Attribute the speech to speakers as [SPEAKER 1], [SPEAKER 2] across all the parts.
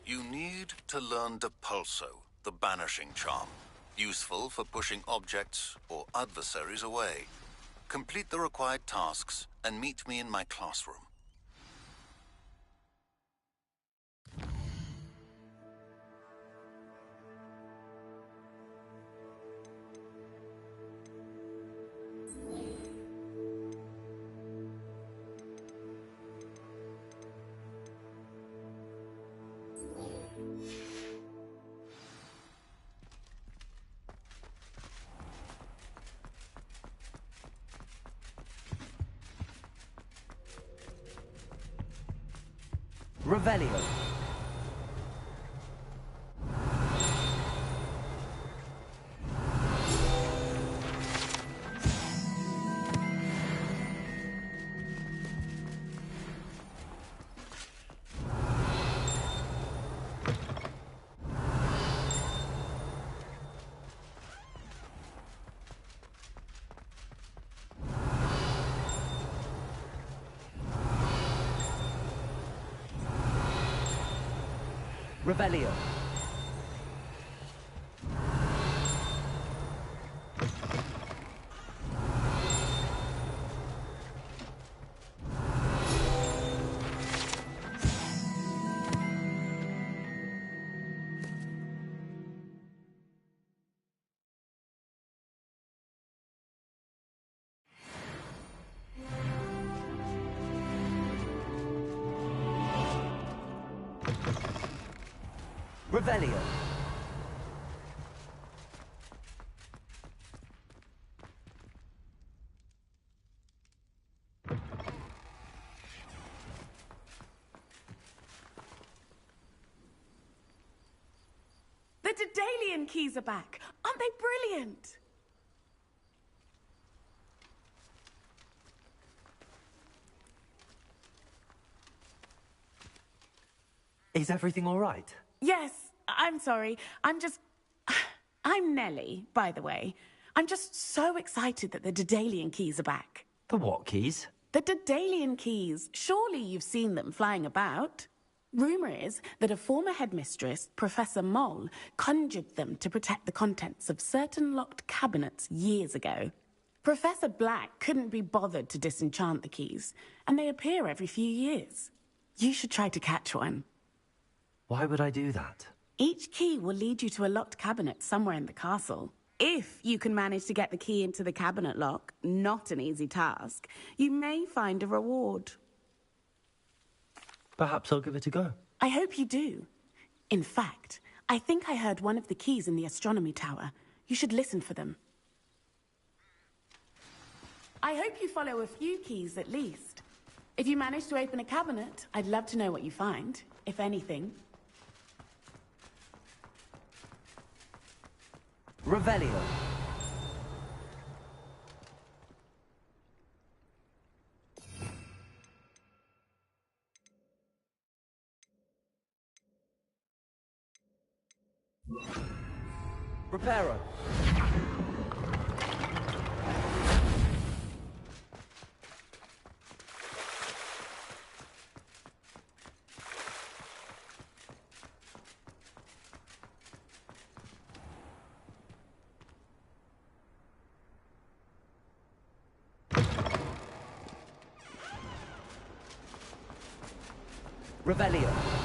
[SPEAKER 1] You need to learn Depulso, the banishing charm. Useful for pushing objects or adversaries away. Complete the required tasks and meet me in my classroom.
[SPEAKER 2] Revelio. Revelio. Revelio.
[SPEAKER 3] The Daedalian keys are back. Aren't they brilliant?
[SPEAKER 2] Is everything all right?
[SPEAKER 3] Yes, I'm sorry. I'm Nellie, by the way. I'm just so excited that the Daedalian keys are back.
[SPEAKER 2] The what keys?
[SPEAKER 3] The Daedalian keys. Surely you've seen them flying about. Rumour is that a former headmistress, Professor Moll, conjured them to protect the contents of certain locked cabinets years ago. Professor Black couldn't be bothered to disenchant the keys, and they appear every few years. You should try to catch one.
[SPEAKER 2] Why would I do that?
[SPEAKER 3] Each key will lead you to a locked cabinet somewhere in the castle. If you can manage to get the key into the cabinet lock, not an easy task, you may find a reward.
[SPEAKER 2] Perhaps I'll give it a go.
[SPEAKER 3] I hope you do. In fact, I think I heard one of the keys in the astronomy tower. You should listen for them. I hope you follow a few keys at least. If you manage to open a cabinet, I'd love to know what you find, if anything.
[SPEAKER 2] Revelio. Reparo. Revelio.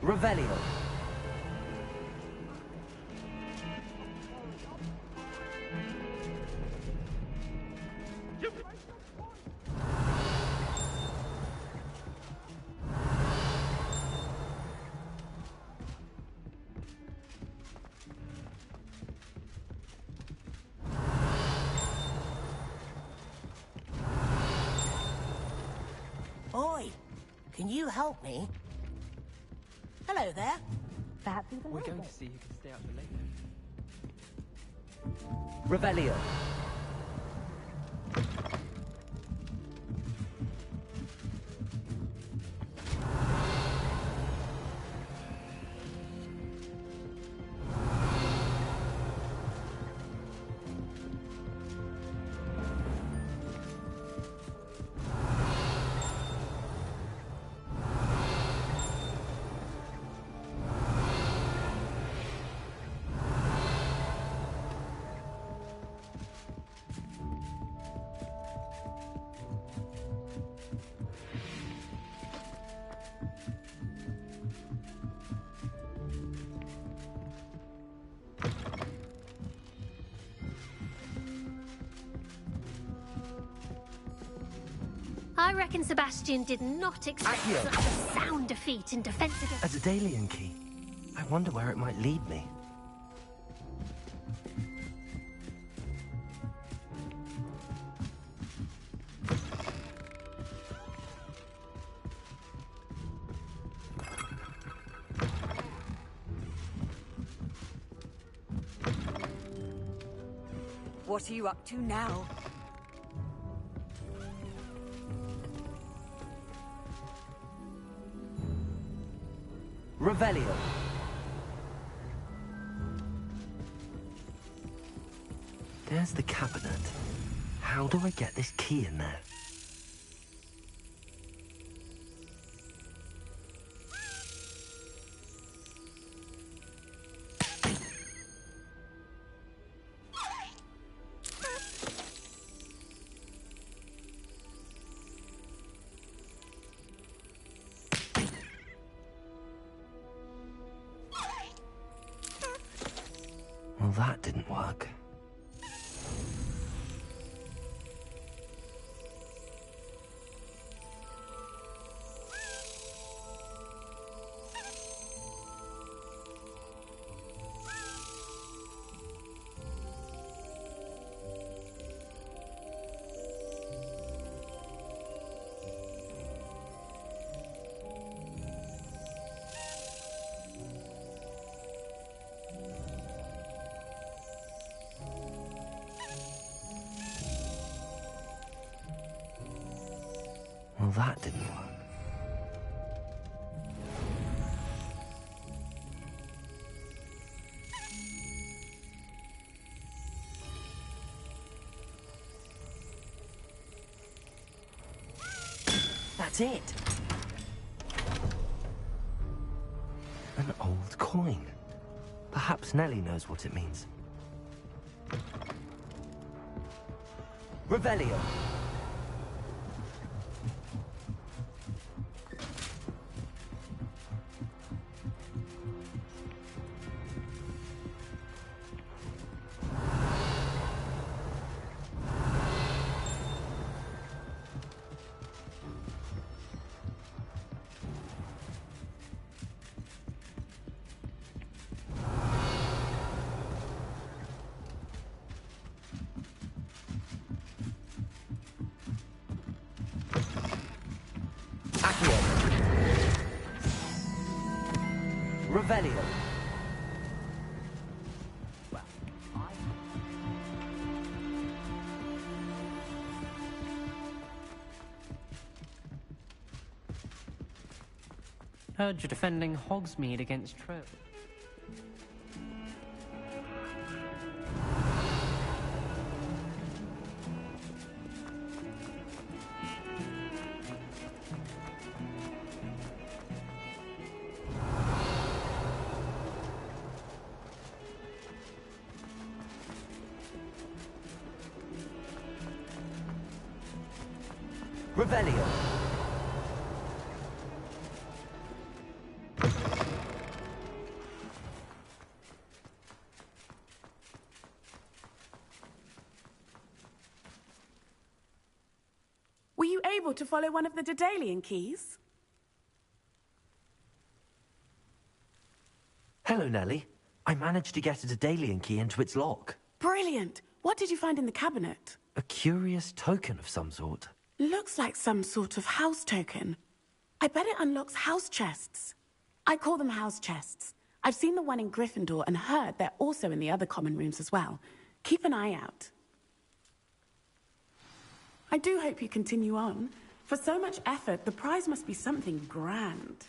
[SPEAKER 2] Revelio.
[SPEAKER 4] Oi! Can you help me? Hello there. Perhaps you can
[SPEAKER 2] We're
[SPEAKER 4] help
[SPEAKER 2] going
[SPEAKER 4] me.
[SPEAKER 2] to see who can stay up for later. Revelio.
[SPEAKER 5] I reckon Sebastian did not expect
[SPEAKER 2] Accio.
[SPEAKER 5] such a sound defeat in defense against...
[SPEAKER 2] A Daedalian key. I wonder where it might lead me.
[SPEAKER 6] What are you up to now?
[SPEAKER 2] Revelio. There's the cabinet. How do I get this key in there? Well, that didn't work. Well, that didn't work. That's it. An old coin. Perhaps Nellie knows what it means. Revelio. Revelio.
[SPEAKER 7] Heard you're defending Hogsmeade against Trell.
[SPEAKER 2] Revelio.
[SPEAKER 3] Were you able to follow one of the Daedalian keys?
[SPEAKER 2] Hello, Nellie. I managed to get a Daedalian key into its lock.
[SPEAKER 3] Brilliant. What did you find in the cabinet?
[SPEAKER 2] A curious token of some sort.
[SPEAKER 3] Looks like some sort of house token. I bet it unlocks house chests. I call them house chests. I've seen the one in Gryffindor and heard they're also in the other common rooms as well. Keep an eye out. I do hope you continue on. For so much effort, the prize must be something grand.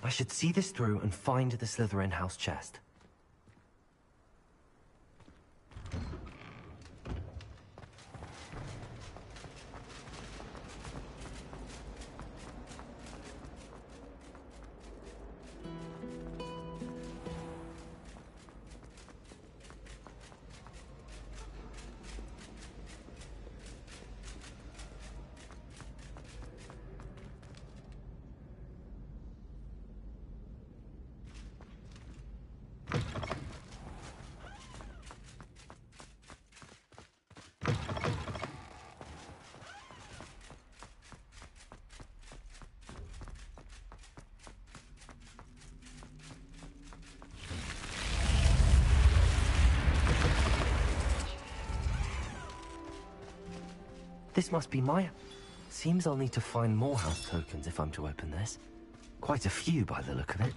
[SPEAKER 2] I should see this through and find the Slytherin house chest. This must be my... Seems I'll need to find more house tokens if I'm to open this. Quite a few by the look of it.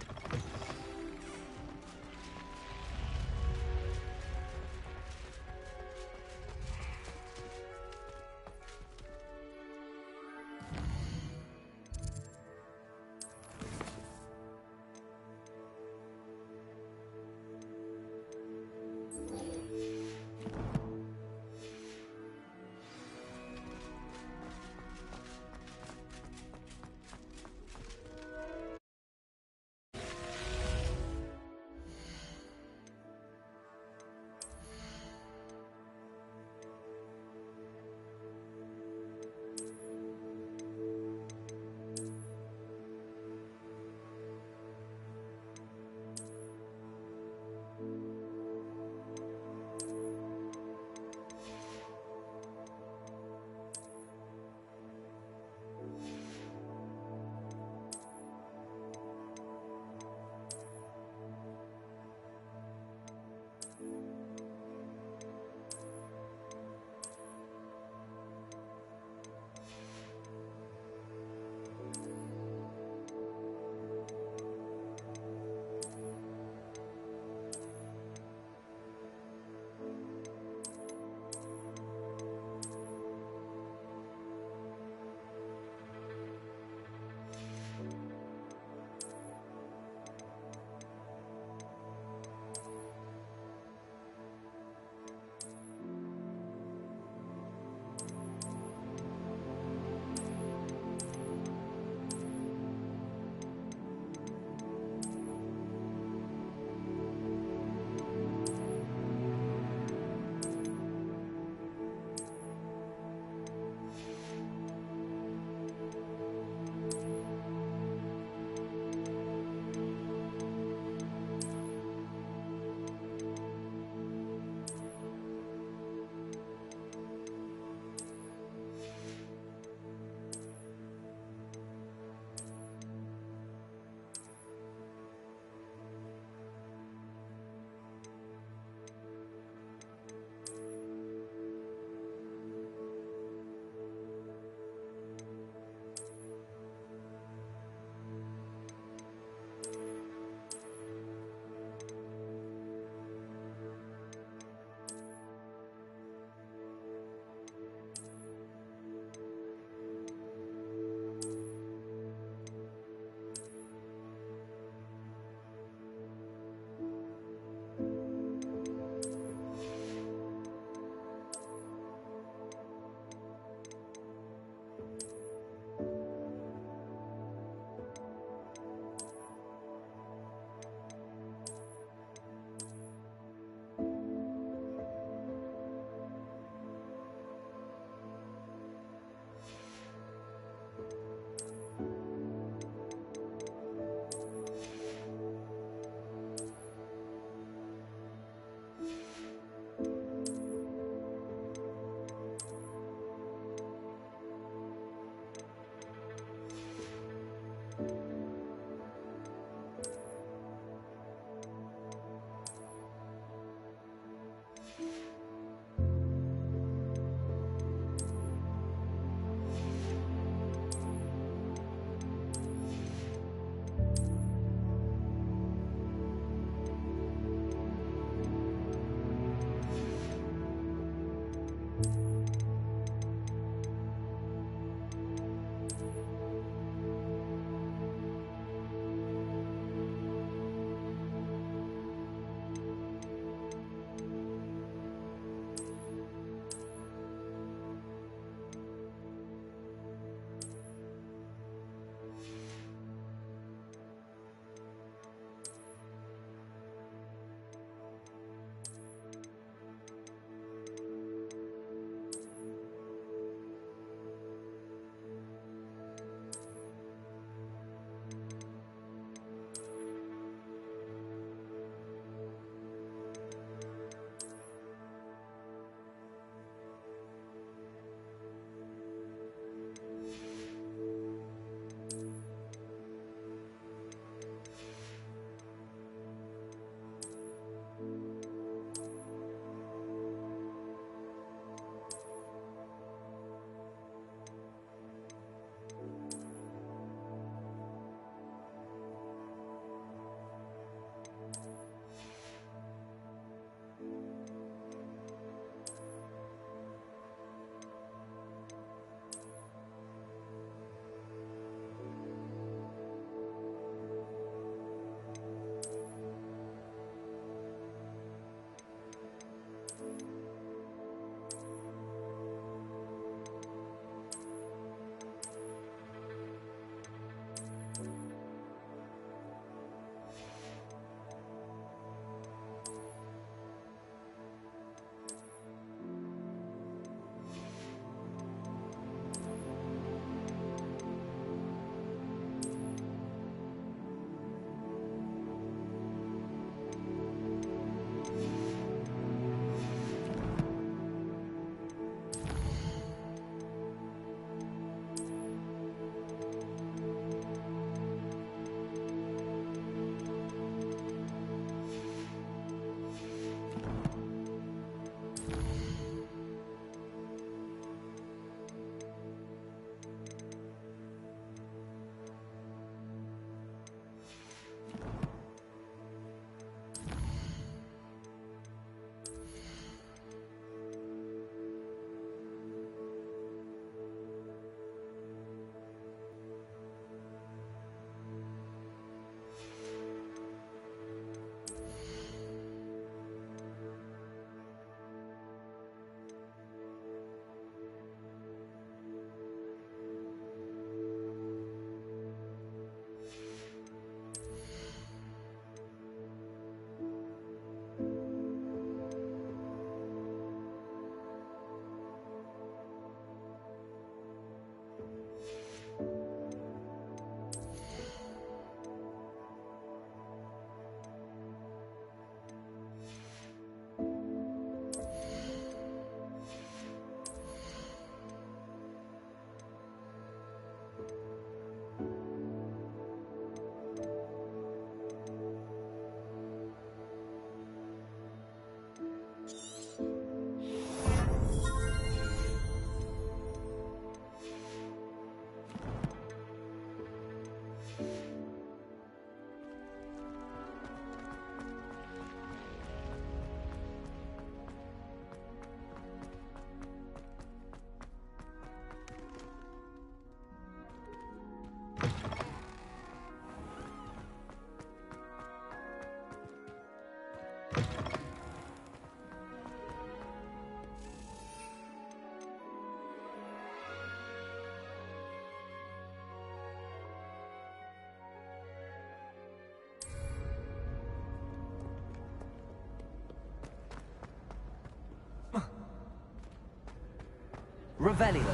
[SPEAKER 2] Revelio.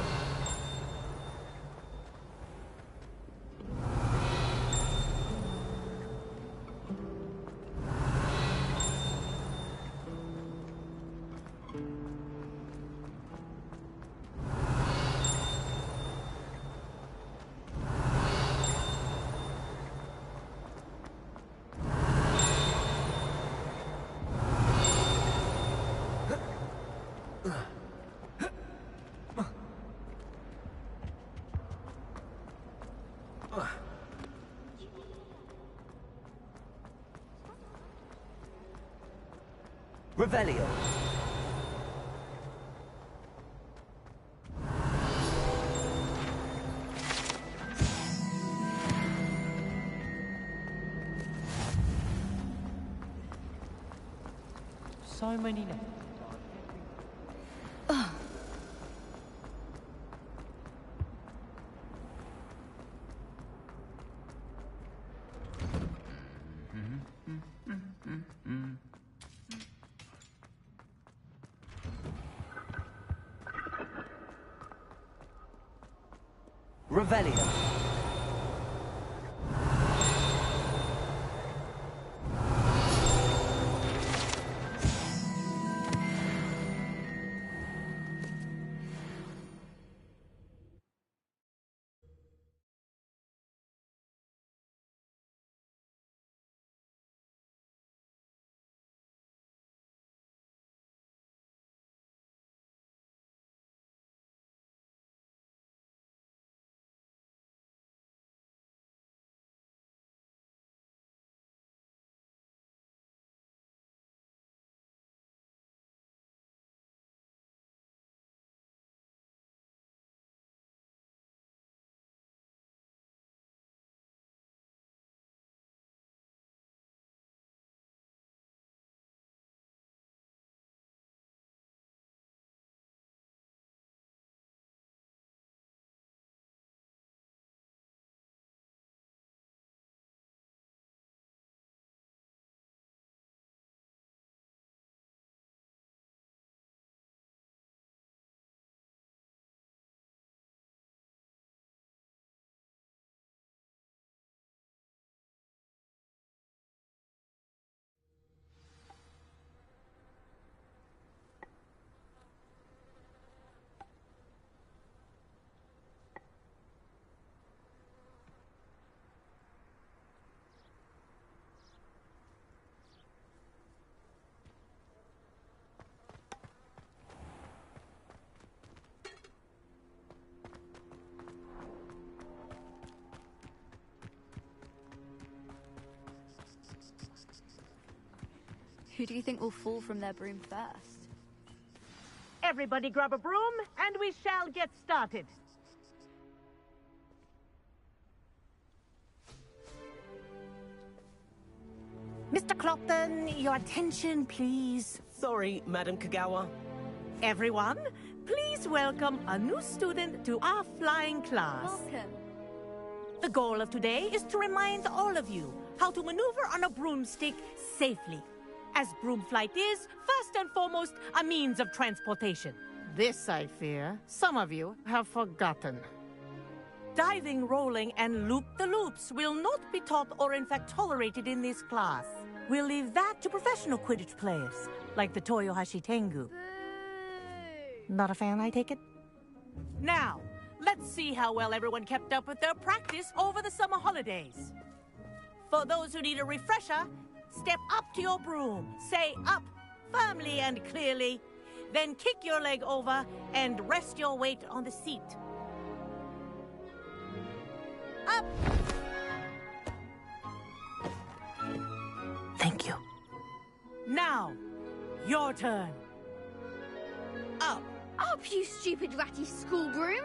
[SPEAKER 2] Revelio.
[SPEAKER 7] So many left.
[SPEAKER 2] Revelio.
[SPEAKER 8] Who do you think will fall from their broom first?
[SPEAKER 4] Everybody grab a broom, and we shall get started. Mr. Clopton, your attention, please.
[SPEAKER 9] Sorry, Madam Kagawa.
[SPEAKER 4] Everyone, please welcome a new student to our flying class.
[SPEAKER 8] Welcome.
[SPEAKER 4] The goal of today is to remind all of you how to maneuver on a broomstick safely, as broom flight is, first and foremost, a means of transportation. This, I fear, some of you have forgotten. Diving, rolling, and loop-the-loops will not be taught or in fact tolerated in this class. We'll leave that to professional Quidditch players, like the Toyohashi Tengu. Not a fan, I take it? Now, let's see how well everyone kept up with their practice over the summer holidays. For those who need a refresher, step up to your broom, say up firmly and clearly, then kick your leg over and rest your weight on the seat. Up! Thank you. Now, your turn. Up.
[SPEAKER 5] Up, you stupid ratty school broom!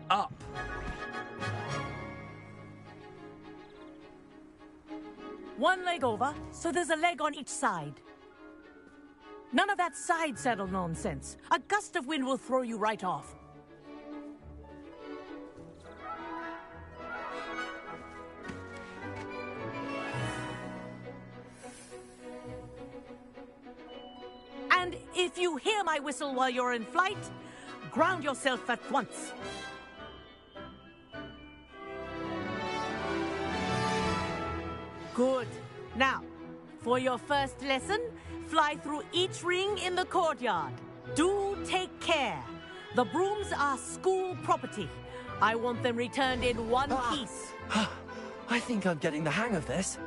[SPEAKER 2] Up.
[SPEAKER 4] One leg over, so there's a leg on each side. None of that side saddle nonsense. A gust of wind will throw you right off. If you hear my whistle while you're in flight, ground yourself at once. Good. Now, for your first lesson, fly through each ring in the courtyard. Do take care. The brooms are school property. I want them returned in one piece.
[SPEAKER 2] I think I'm getting the hang of this.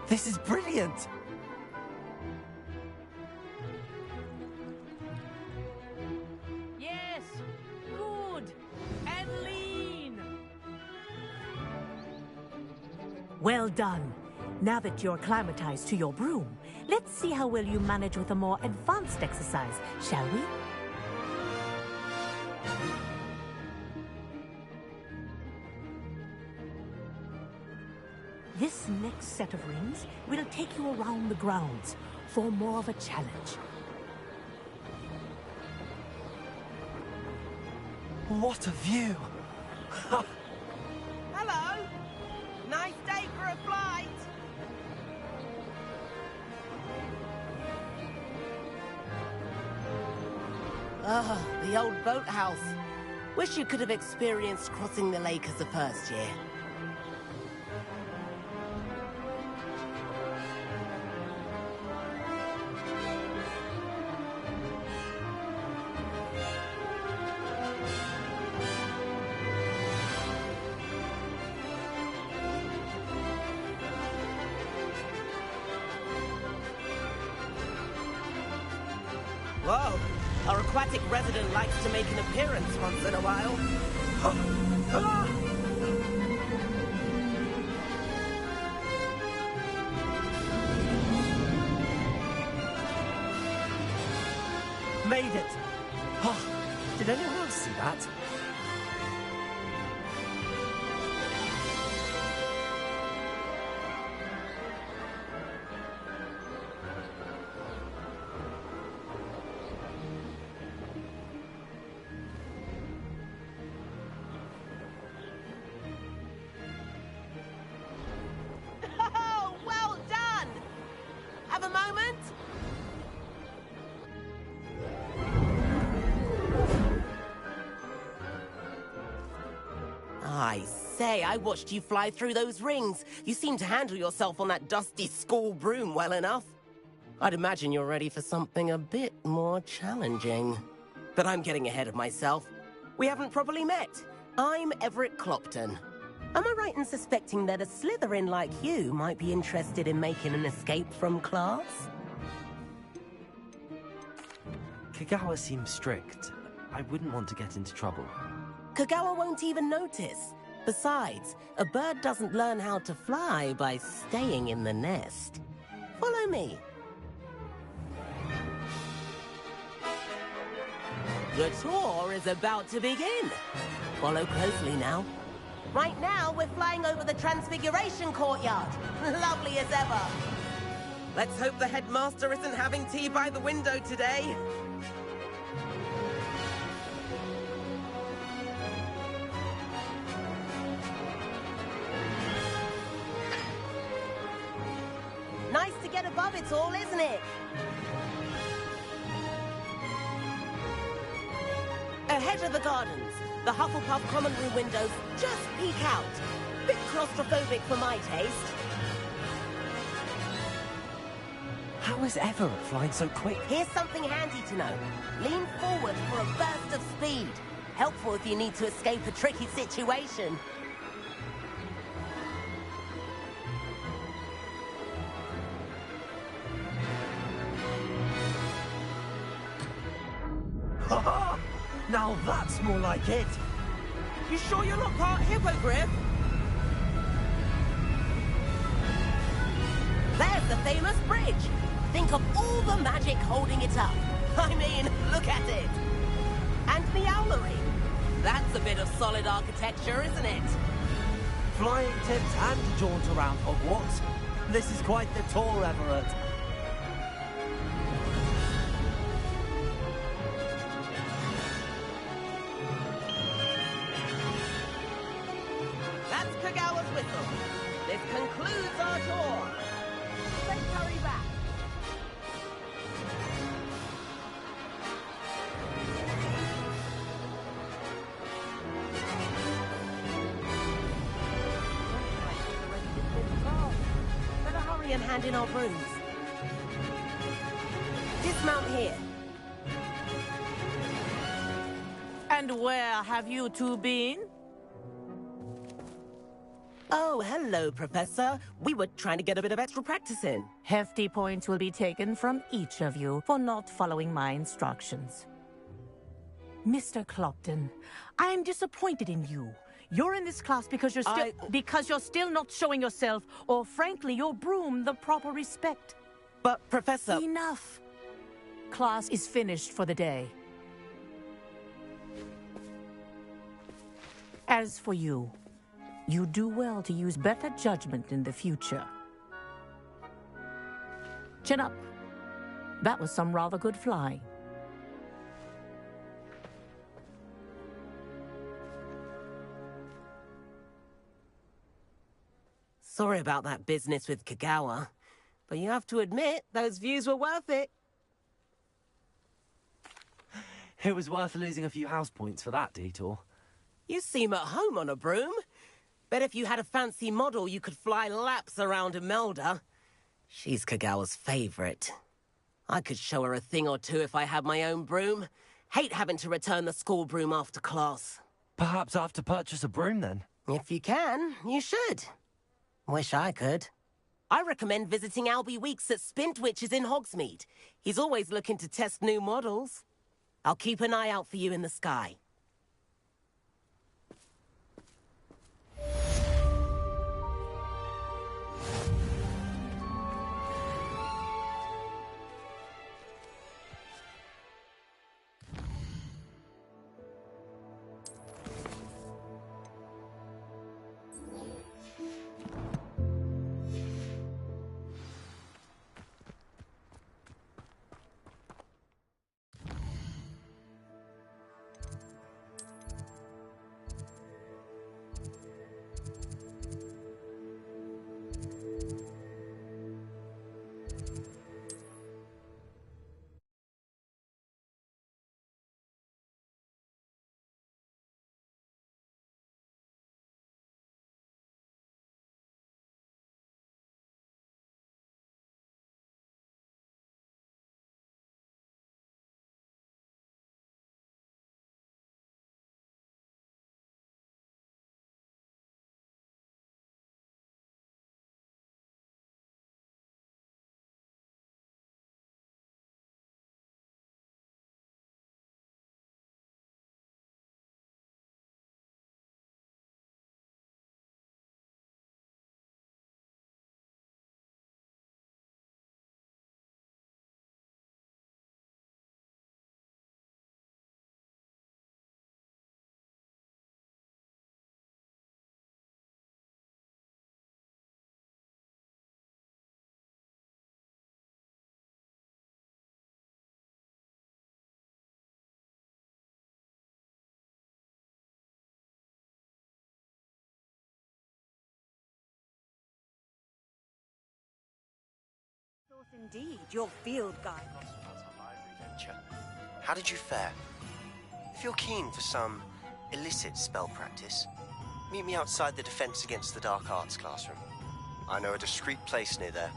[SPEAKER 2] This is brilliant.
[SPEAKER 4] Yes, good, and lean. Well done. Now that you're acclimatized to your broom, let's see how well you manage with a more advanced exercise, shall we? This next set of rings will take you around the grounds for more of a challenge.
[SPEAKER 2] What a view.
[SPEAKER 9] Hello. Nice day for a flight. Ah, the old boathouse. Wish you could have experienced crossing the lake as a first year. Whoa! Our aquatic resident likes to make an appearance once in a while.
[SPEAKER 2] Made it. Oh, did anyone else see that?
[SPEAKER 9] Oh, well done! Have a moment? I say, I watched you fly through those rings. You seem to handle yourself on that dusty school broom well enough. I'd imagine you're ready for something a bit more challenging. But I'm getting ahead of myself. We haven't properly met. I'm Everett Clopton. Am I right in suspecting that a Slytherin like you might be interested in making an escape from class?
[SPEAKER 2] Kagawa seems strict. I wouldn't want to get into trouble.
[SPEAKER 9] Kagawa won't even notice. Besides, a bird doesn't learn how to fly by staying in the nest. Follow me. The tour is about to begin. Follow closely now. Right now, we're flying over the Transfiguration Courtyard. Lovely as ever. Let's hope the headmaster isn't having tea by the window today. Nice to get above it all, isn't it? Ahead of the gardens, the Hufflepuff common room windows just peek out. Bit claustrophobic for my taste.
[SPEAKER 2] How is Everett flying so quick?
[SPEAKER 9] Here's something handy to know. Lean forward for a burst of speed. Helpful if you need to escape a tricky situation.
[SPEAKER 2] Now that's more like it.
[SPEAKER 9] You sure you're not part hippogriff? There's the famous bridge. Think of all the magic holding it up. I mean, look at it. And the owlery. That's a bit of solid architecture, isn't it?
[SPEAKER 2] Flying tips and a jaunt around Hogwarts. This is quite the tour, Everett.
[SPEAKER 9] That's Kagawa's whistle. This concludes our tour. Let's hurry back. and hand in our brooms. Dismount here.
[SPEAKER 4] And where have you two been?
[SPEAKER 9] Oh, hello, Professor. We were trying to get a bit of extra practice in.
[SPEAKER 4] Hefty points will be taken from each of you for not following my instructions. Mr. Clopton, I am disappointed in you. You're in this class because you're still not showing yourself, or frankly, your broom, the proper respect.
[SPEAKER 9] But, Professor...
[SPEAKER 4] Enough. Class is finished for the day. As for you, you do well to use better judgment in the future. Chin up. That was some rather good flying.
[SPEAKER 9] Sorry about that business with Kagawa, but you have to admit, those views were worth it.
[SPEAKER 2] It was worth losing a few house points for that detour.
[SPEAKER 9] You seem at home on a broom. Bet if you had a fancy model, you could fly laps around Imelda. She's Kagawa's favorite. I could show her a thing or two if I had my own broom. Hate having to return the school broom after class.
[SPEAKER 2] Perhaps I have to purchase a broom then?
[SPEAKER 9] If you can, you should. Wish I could. I recommend visiting Albie Weeks at Spintwitches in Hogsmeade. He's always looking to test new models. I'll keep an eye out for you in the sky.
[SPEAKER 6] Indeed, your field guide.
[SPEAKER 10] How did you fare? If you're keen for some illicit spell practice, meet me outside the Defense Against the Dark Arts classroom. I know a discreet place near there.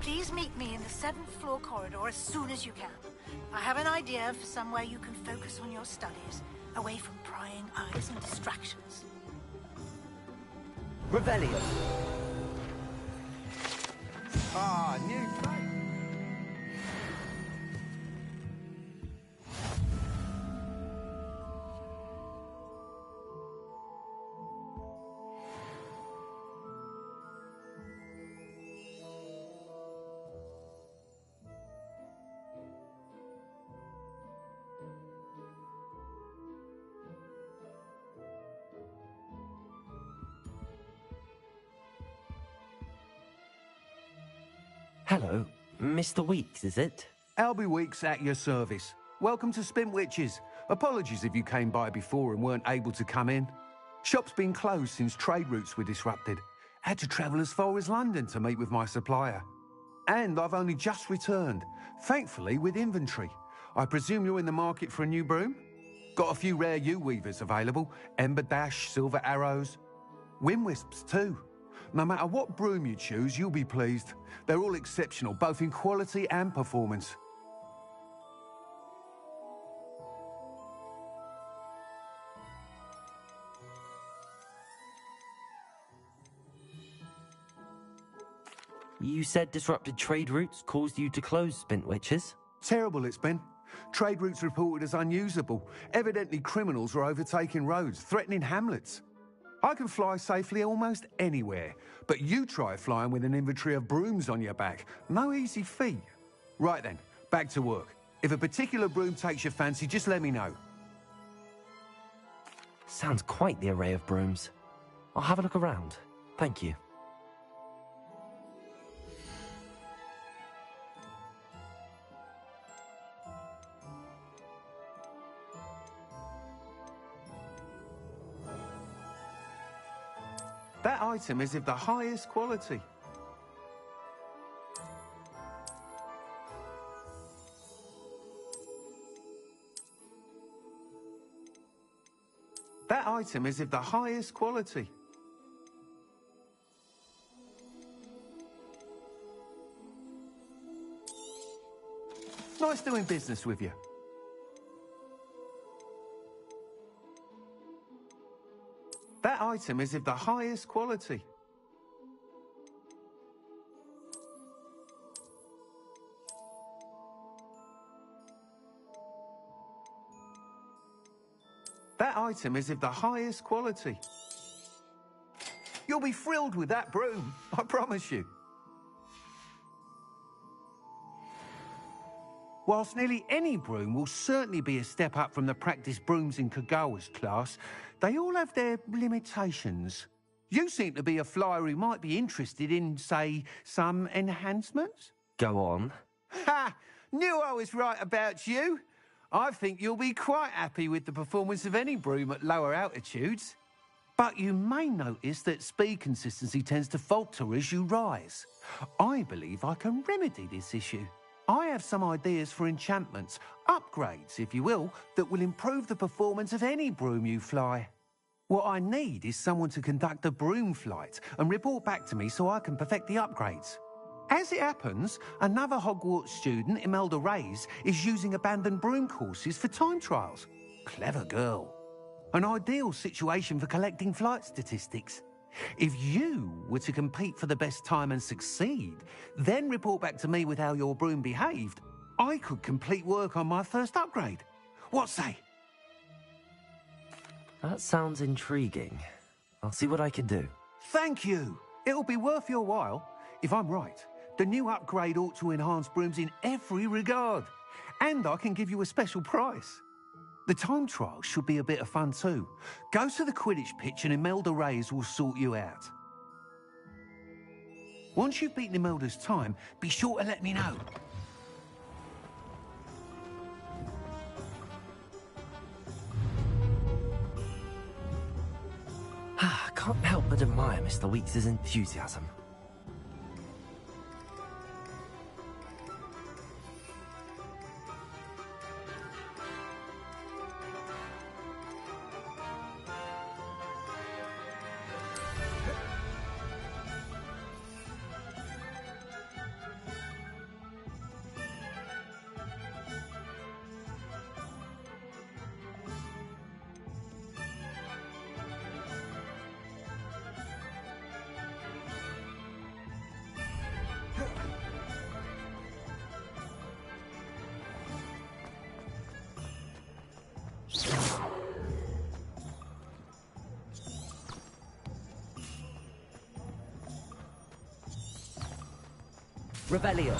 [SPEAKER 11] Please meet me in the 7th floor corridor as soon as you can. I have an idea for somewhere you can focus on your studies, away from prying eyes and distractions.
[SPEAKER 2] Revelio.
[SPEAKER 12] Ah, new face.
[SPEAKER 2] Hello, Mr. Weeks, is it?
[SPEAKER 12] Albie Weeks at your service. Welcome to Spintwitches. Apologies if you came by before and weren't able to come in. Shop's been closed since trade routes were disrupted. Had to travel as far as London to meet with my supplier. And I've only just returned, thankfully with inventory. I presume you're in the market for a new broom? Got a few rare U-weavers available. Ember Dash, Silver Arrows. Wind Wisps too. No matter what broom you choose, you'll be pleased. They're all exceptional, both in quality and performance.
[SPEAKER 2] You said disrupted trade routes caused you to close Spintwitches?
[SPEAKER 12] Terrible it's been. Trade routes reported as unusable. Evidently criminals are overtaking roads, threatening hamlets. I can fly safely almost anywhere, but you try flying with an inventory of brooms on your back. No easy feat. Right then, back to work. If a particular broom takes your fancy, just let me know.
[SPEAKER 2] Sounds quite the array of brooms. I'll have a look around. Thank you.
[SPEAKER 12] That item is of the highest quality. That item is of the highest quality. Nice doing business with you. That item is of the highest quality. That item is of the highest quality. You'll be thrilled with that broom, I promise you. Whilst nearly any broom will certainly be a step up from the practice brooms in Kagawa's class, they all have their limitations. You seem to be a flyer who might be interested in, say, some enhancements?
[SPEAKER 2] Go on.
[SPEAKER 12] Ha! Knew I was right about you. I think you'll be quite happy with the performance of any broom at lower altitudes. But you may notice that speed consistency tends to falter as you rise. I believe I can remedy this issue. I have some ideas for enchantments, upgrades, if you will, that will improve the performance of any broom you fly. What I need is someone to conduct a broom flight and report back to me so I can perfect the upgrades. As it happens, another Hogwarts student, Imelda Reyes, is using abandoned broom courses for time trials. Clever girl. An ideal situation for collecting flight statistics. If you were to compete for the best time and succeed, then report back to me with how your broom behaved, I could complete work on my first upgrade. What say?
[SPEAKER 2] That sounds intriguing. I'll see what I can do.
[SPEAKER 12] Thank you. It'll be worth your while. If I'm right, the new upgrade ought to enhance brooms in every regard. And I can give you a special price. The time trial should be a bit of fun too. Go to the Quidditch pitch and Imelda Reyes will sort you out. Once you've beaten Imelda's time, be sure to let me know.
[SPEAKER 2] Can't help but admire Mr. Weeks' enthusiasm. Revelio.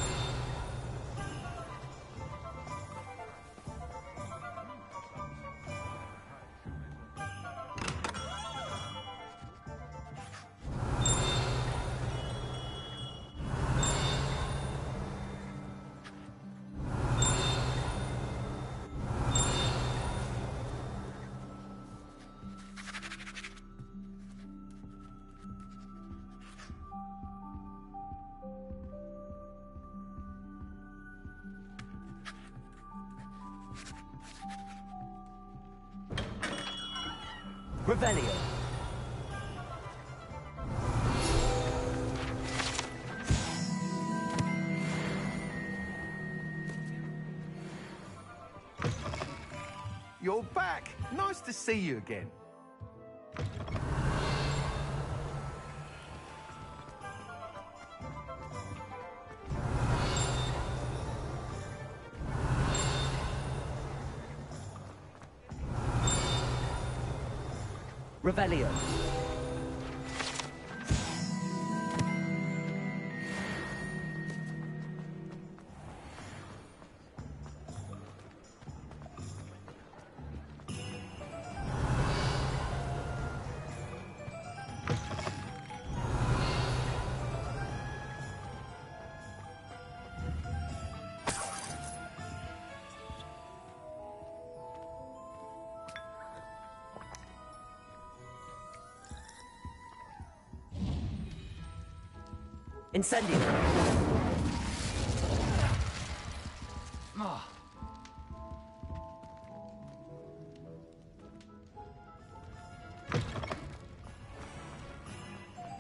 [SPEAKER 2] Revelio.
[SPEAKER 12] You're back. Nice to see you again.
[SPEAKER 2] Revelio. Incendio.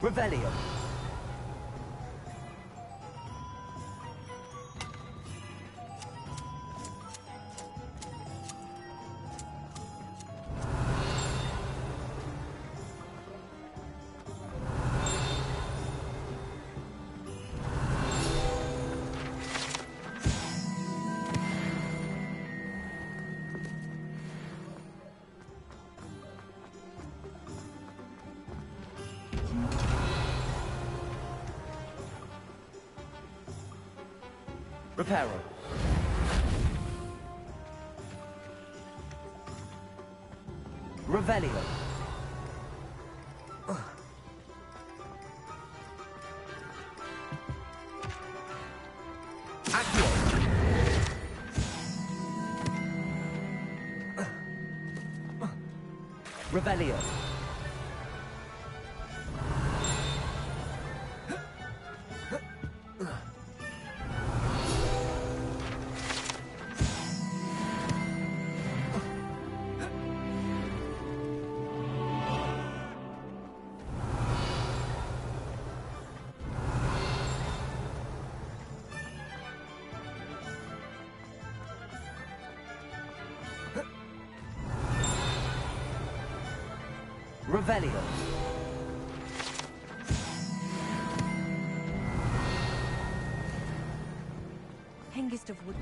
[SPEAKER 2] Revelio. Reparo. Revelio. Accio. Revelio. Revelio.
[SPEAKER 8] Hengist of Wood.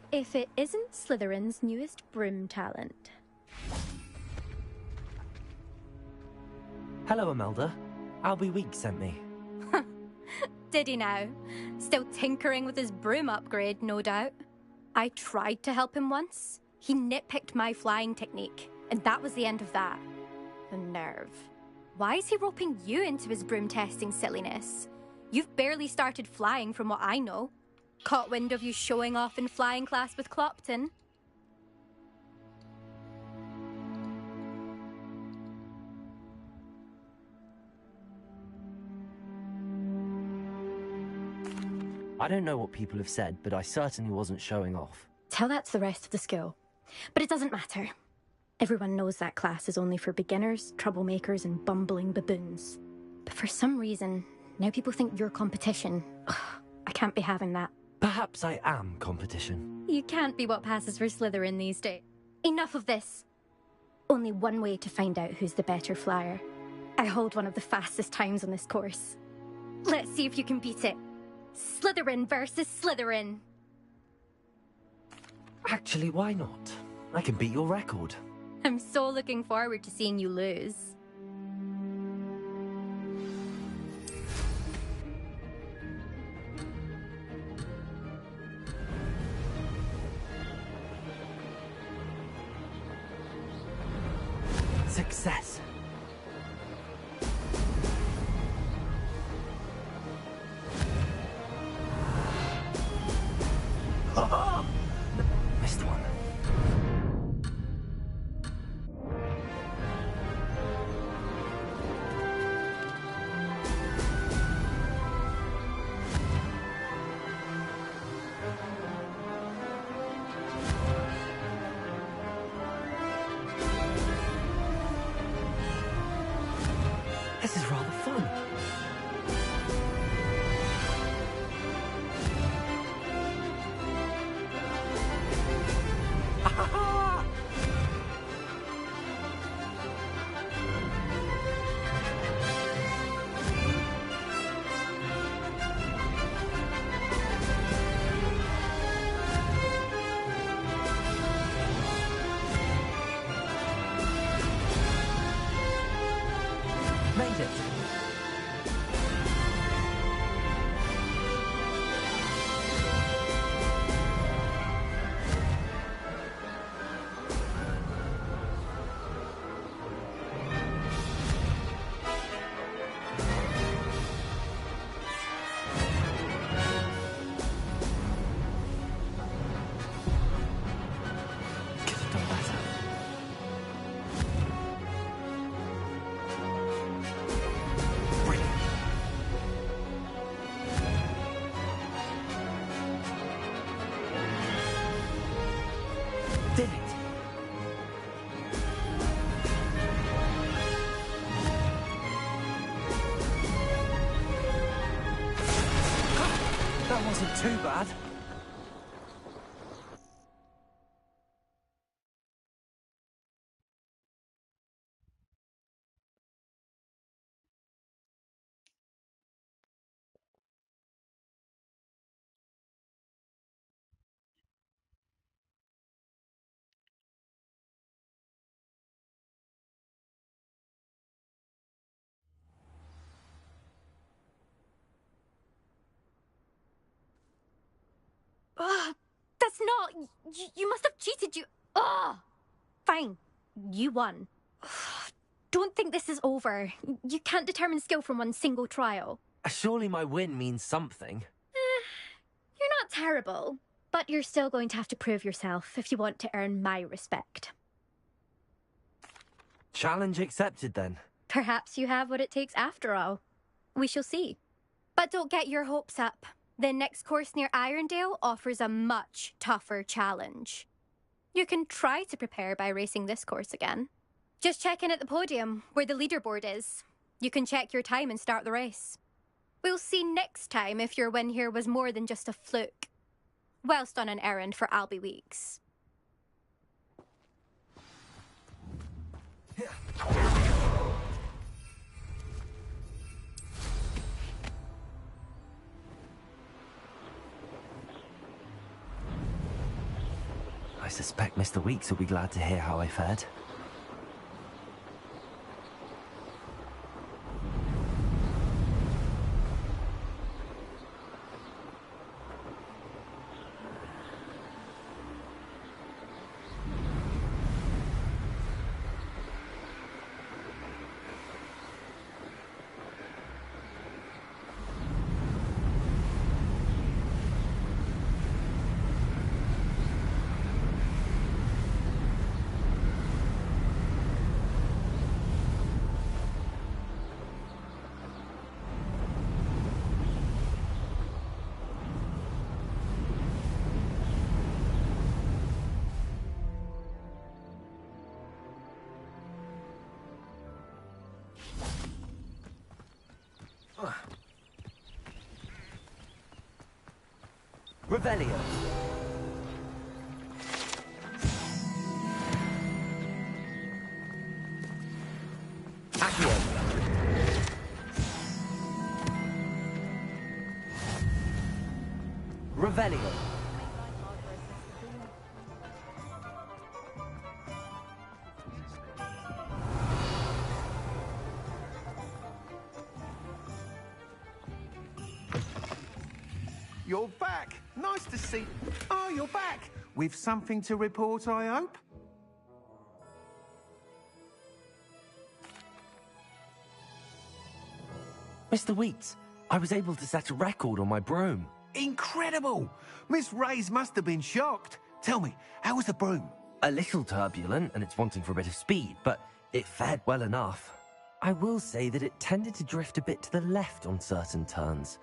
[SPEAKER 5] If it isn't Slytherin's newest broom talent.
[SPEAKER 2] Hello, Imelda. Albie Week sent me.
[SPEAKER 5] Did he now? Still tinkering with his broom upgrade, no doubt. I tried to help him once. He nitpicked my flying technique, and that was the end of that. The nerve. Why is he roping you into his broom testing silliness? You've barely started flying from what I know. Caught wind of you showing off in flying class with Clopton?
[SPEAKER 2] I don't know what people have said, but I certainly wasn't showing off.
[SPEAKER 5] Tell that to the rest of the school. But it doesn't matter. Everyone knows that class is only for beginners, troublemakers, and bumbling baboons. But for some reason, now people think you're competition. Ugh, I can't be having that.
[SPEAKER 2] Perhaps I am competition.
[SPEAKER 5] You can't be what passes for Slytherin these days. Enough of this. Only one way to find out who's the better flyer. I hold one of the fastest times on this course. Let's see if you can beat it. Slytherin versus Slytherin.
[SPEAKER 2] Actually, why not? I can beat your record.
[SPEAKER 5] I'm so looking forward to seeing you lose.
[SPEAKER 2] Success. Missed one. This is rather fun. Made it. Could have done better. Brilliant. Did it. That wasn't too bad.
[SPEAKER 5] Ugh, that's not... You must have cheated, you... Ugh! Fine. You won. Ugh, don't think this is over. You can't determine skill from one single trial.
[SPEAKER 2] Surely my win means something.
[SPEAKER 5] You're not terrible, but you're still going to have to prove yourself if you want to earn my respect.
[SPEAKER 2] Challenge accepted then.
[SPEAKER 5] Perhaps you have what it takes after all. We shall see. But don't get your hopes up. The next course near Irondale offers a much tougher challenge. You can try to prepare by racing this course again. Just check in at the podium, where the leaderboard is. You can check your time and start the race. We'll see next time if your win here was more than just a fluke. Whilst on an errand for Albie Weeks.
[SPEAKER 2] I suspect Mr. Weeks will be glad to hear how I fared. Revelio. Accio. Revelio.
[SPEAKER 12] You're back. Nice to see... Oh, you're back. With something to report, I hope?
[SPEAKER 2] Mr. Wheats, I was able to set a record on my broom.
[SPEAKER 12] Incredible! Miss Reyes must have been shocked. Tell me, how was the broom?
[SPEAKER 2] A little turbulent, and it's wanting for a bit of speed, but it fared well enough. I will say that it tended to drift a bit to the left on certain turns.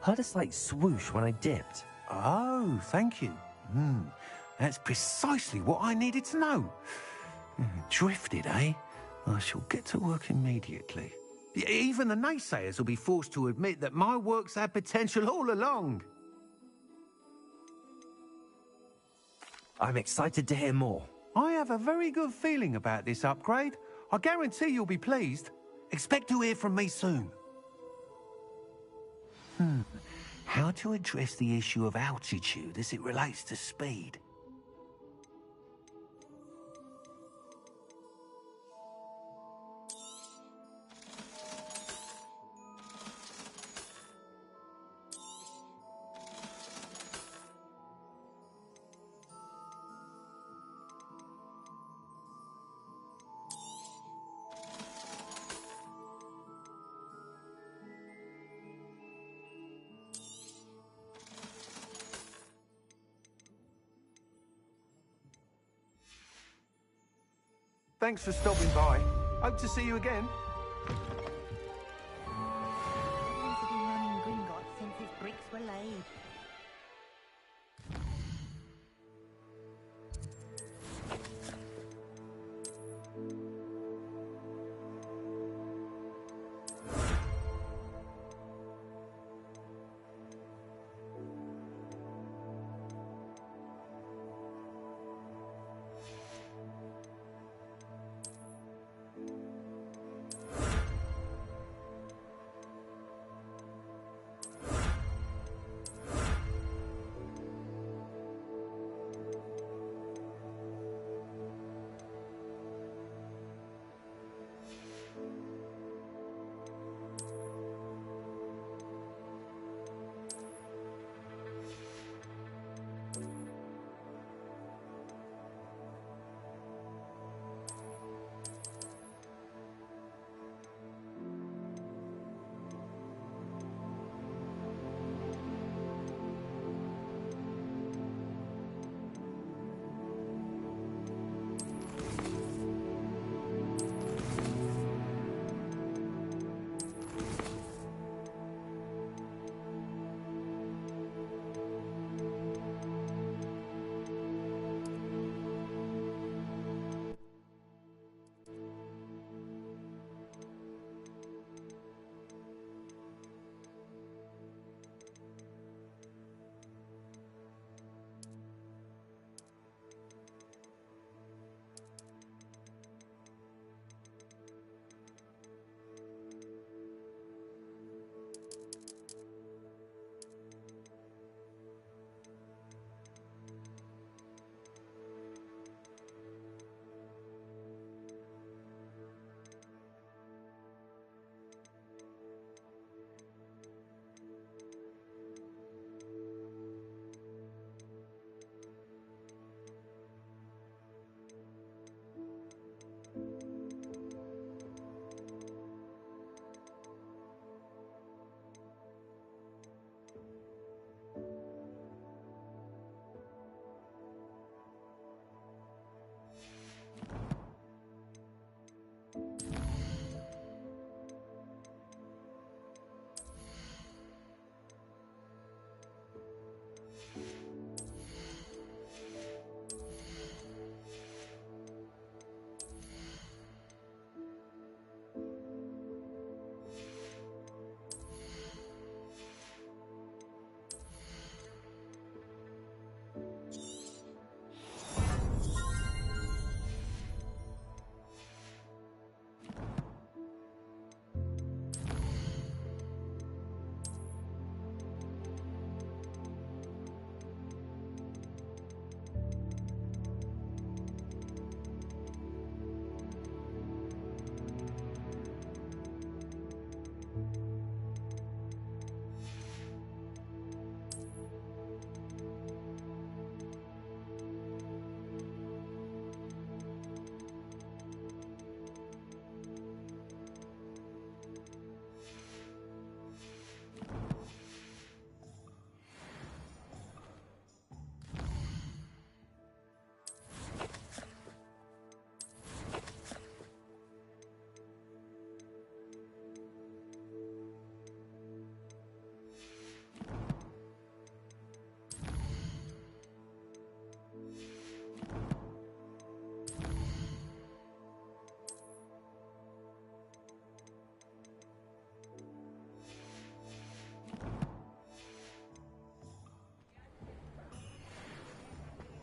[SPEAKER 2] Heard a slight swoosh when I dipped.
[SPEAKER 12] Oh, thank you. That's precisely what I needed to know. Drifted, eh? I shall get to work immediately. Even the naysayers will be forced to admit that my work's had potential all along.
[SPEAKER 2] I'm excited to hear more.
[SPEAKER 12] I have a very good feeling about this upgrade. I guarantee you'll be pleased. Expect to hear from me soon. How to address the issue of altitude as it relates to speed? Thanks for stopping by. Hope to see you again.
[SPEAKER 11] Things have been running Gringotts since his bricks were laid.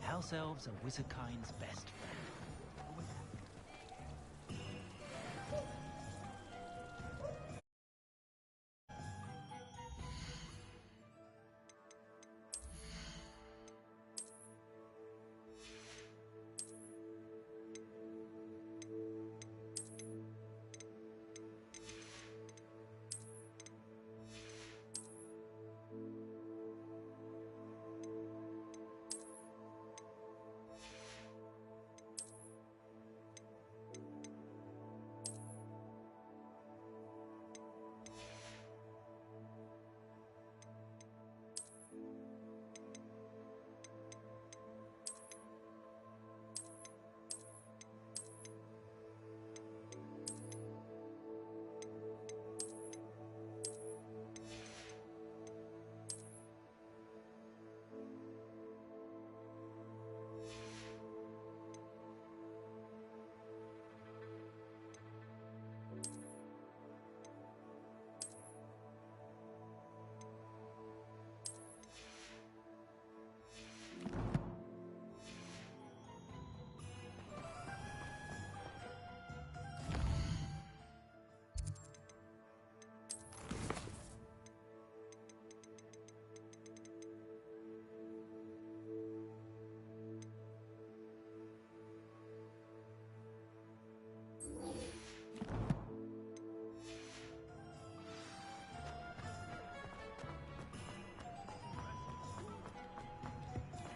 [SPEAKER 13] House elves are Wizardkind's best friend.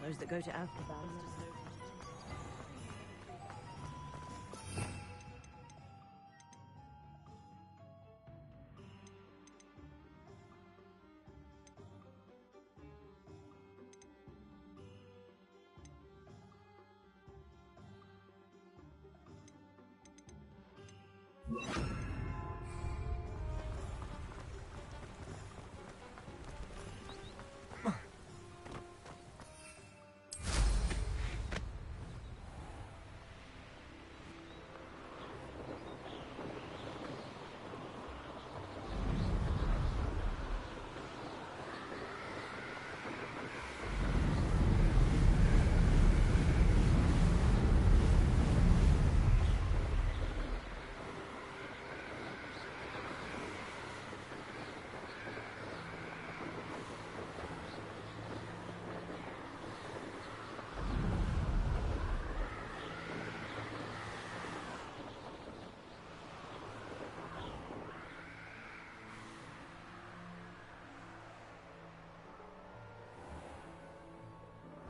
[SPEAKER 6] Those that go to Azkaban.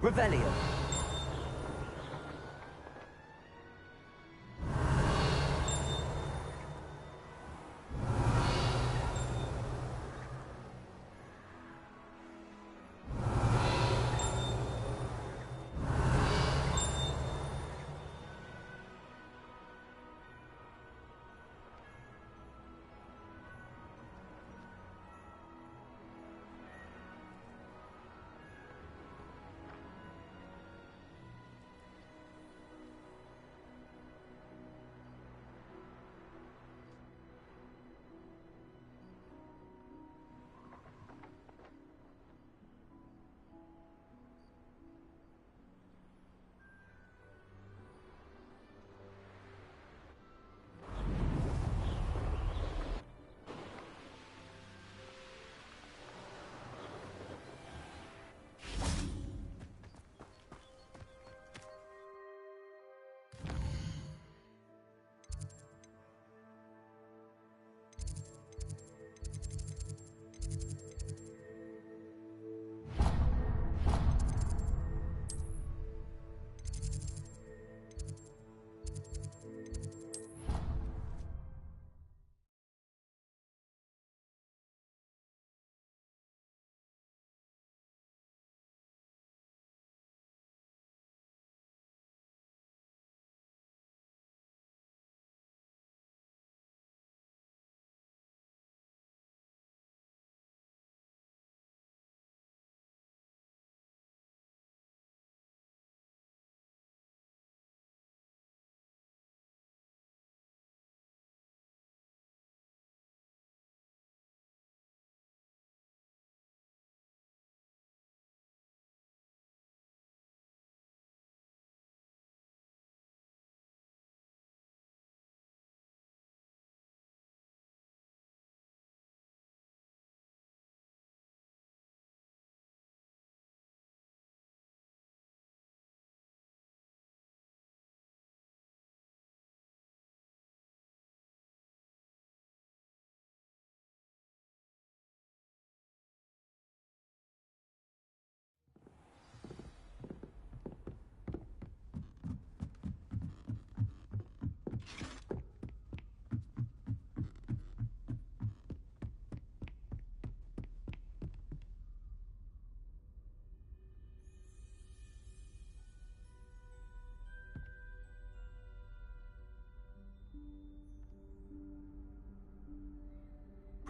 [SPEAKER 2] Revelio.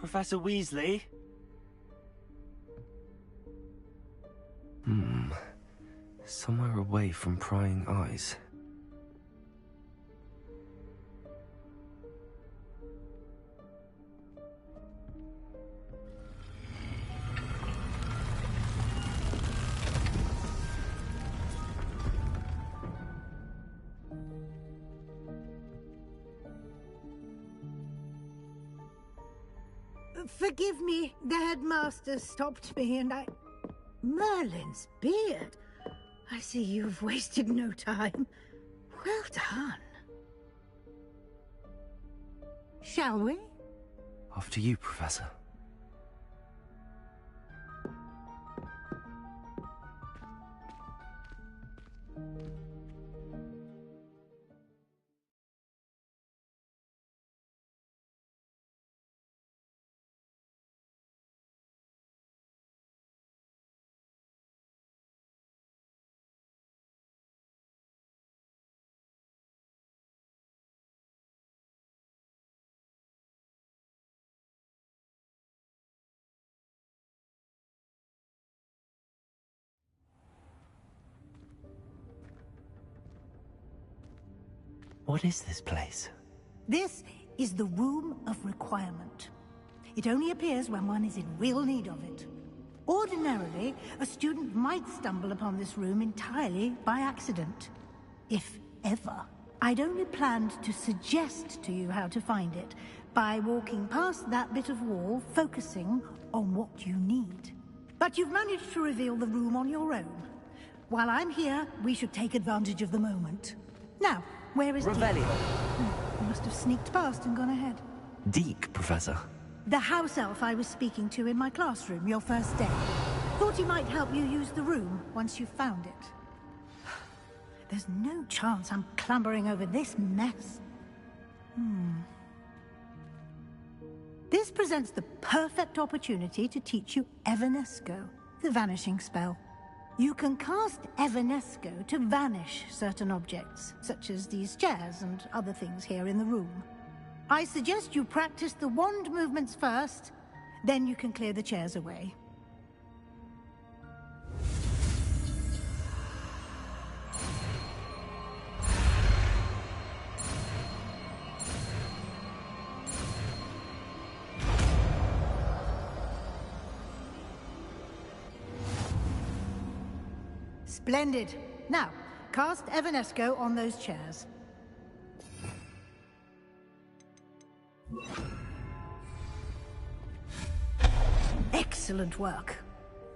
[SPEAKER 14] Professor Weasley?
[SPEAKER 2] Somewhere away from prying eyes.
[SPEAKER 11] Forgive me, the headmaster stopped me and I... Merlin's beard. I see you've wasted no time. Well done. Shall we?
[SPEAKER 2] After you, Professor. What is this place?
[SPEAKER 11] This is the Room of Requirement. It only appears when one is in real need of it. Ordinarily, a student might stumble upon this room entirely by accident. If ever. I'd only planned to suggest to you how to find it by walking past that bit of wall, focusing on what you need. But you've managed to reveal the room on your own. While I'm here, we should take advantage of the moment. Now, where is
[SPEAKER 2] Revelio.
[SPEAKER 11] Deke? You must have sneaked past and gone ahead.
[SPEAKER 2] Deke, Professor.
[SPEAKER 11] The house elf I was speaking to in my classroom your first day. Thought he might help you use the room once you found it. There's no chance I'm clambering over this mess. This presents the perfect opportunity to teach you Evanesco, the vanishing spell. You can cast Evanesco to vanish certain objects, such as these chairs and other things here in the room. I suggest you practice the wand movements first, then you can clear the chairs away. Splendid. Now, cast Evanesco on those chairs. Excellent work.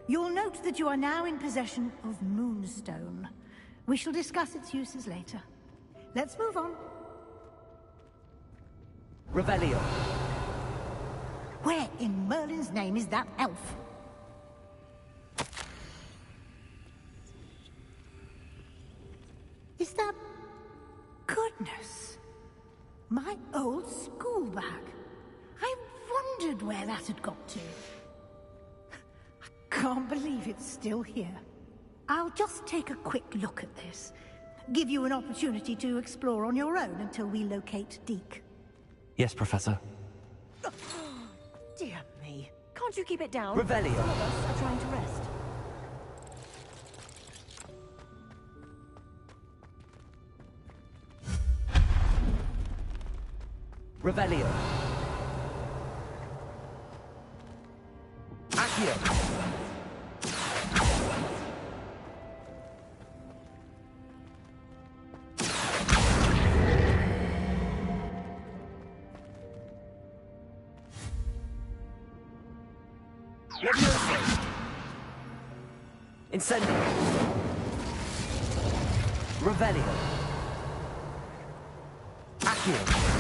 [SPEAKER 11] You'll note that you are now in possession of Moonstone. We shall discuss its uses later. Let's move on.
[SPEAKER 2] Revelio.
[SPEAKER 11] Where in Merlin's name is that elf? Is that... Goodness. My old school bag. I wondered where that had got to. I can't believe it's still here. I'll just take a quick look at this. Give you an opportunity to explore on your own until we locate Deke.
[SPEAKER 2] Yes, Professor.
[SPEAKER 6] Dear me. Can't you keep it down?
[SPEAKER 2] Revelio.
[SPEAKER 6] Some of us are trying to rest.
[SPEAKER 2] Revelio. Accio. Levioso. Incendio. Revelio. Accio.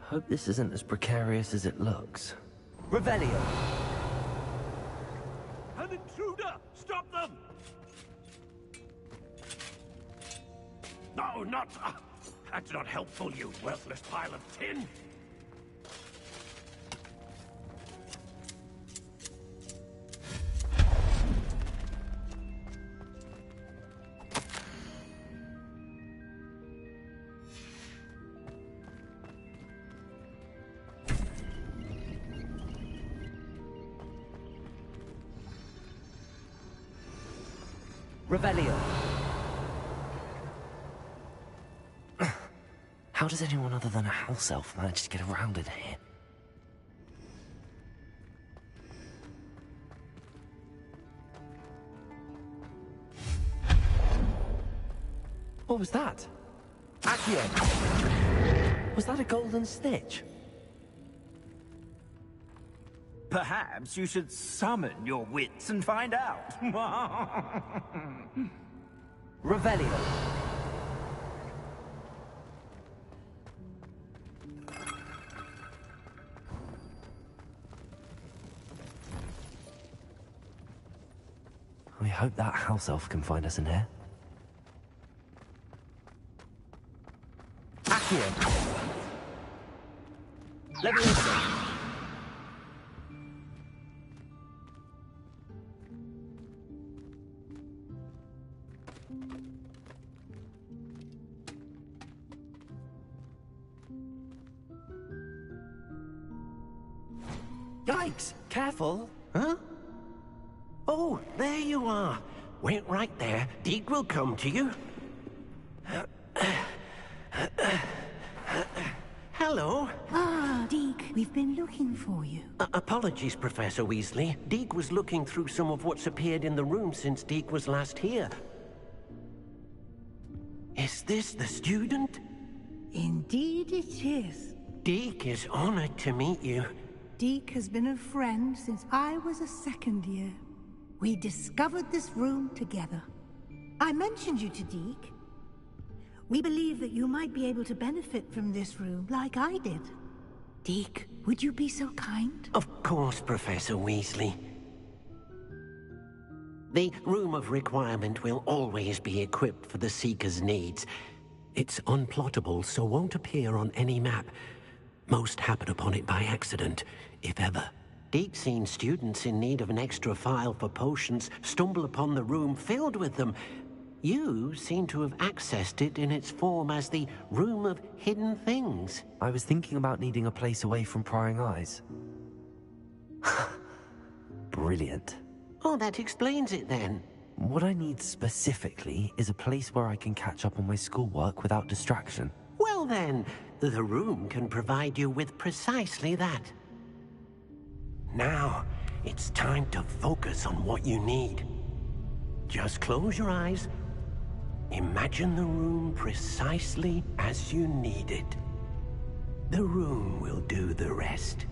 [SPEAKER 2] Hope this isn't as precarious as it looks. Revelio!
[SPEAKER 15] An intruder! Stop them! No, not... That's not helpful, you worthless pile of tin!
[SPEAKER 2] Revelio. How does anyone other than a house elf manage to get around in here? What was that? Accio! Was that a golden snitch?
[SPEAKER 13] Perhaps you should summon your wits and find out.
[SPEAKER 2] Revelio. I hope that house elf can find us in here. Accio! Leviosa!
[SPEAKER 14] Yikes! Careful! Huh? Oh, there you are. Wait right there. Deke will come to you. Hello.
[SPEAKER 11] Ah, Deke, we've been looking for you.
[SPEAKER 14] Apologies, Professor Weasley. Deke was looking through some of what's appeared in the room since Deke was last here. Is this the student?
[SPEAKER 11] Indeed it is.
[SPEAKER 14] Deke is honored to meet you.
[SPEAKER 11] Deke has been a friend since I was a second year. We discovered this room together. I mentioned you to Deke. We believe that you might be able to benefit from this room like I did. Deke, would you be so kind?
[SPEAKER 14] Of course, Professor Weasley. The Room of Requirement will always be equipped for the Seeker's needs. It's unplottable, so won't appear on any map. Most happen upon it by accident, if ever. Deke's seen students in need of an extra file for potions stumble upon the room filled with them. You seem to have accessed it in its form as the Room of Hidden Things.
[SPEAKER 2] I was thinking about needing a place away from prying eyes. Brilliant.
[SPEAKER 14] Oh, that explains it then.
[SPEAKER 2] What I need specifically is a place where I can catch up on my schoolwork without distraction.
[SPEAKER 14] Well then, the room can provide you with precisely that. Now, it's time to focus on what you need. Just close your eyes. Imagine the room precisely as you need it. The room will do the rest.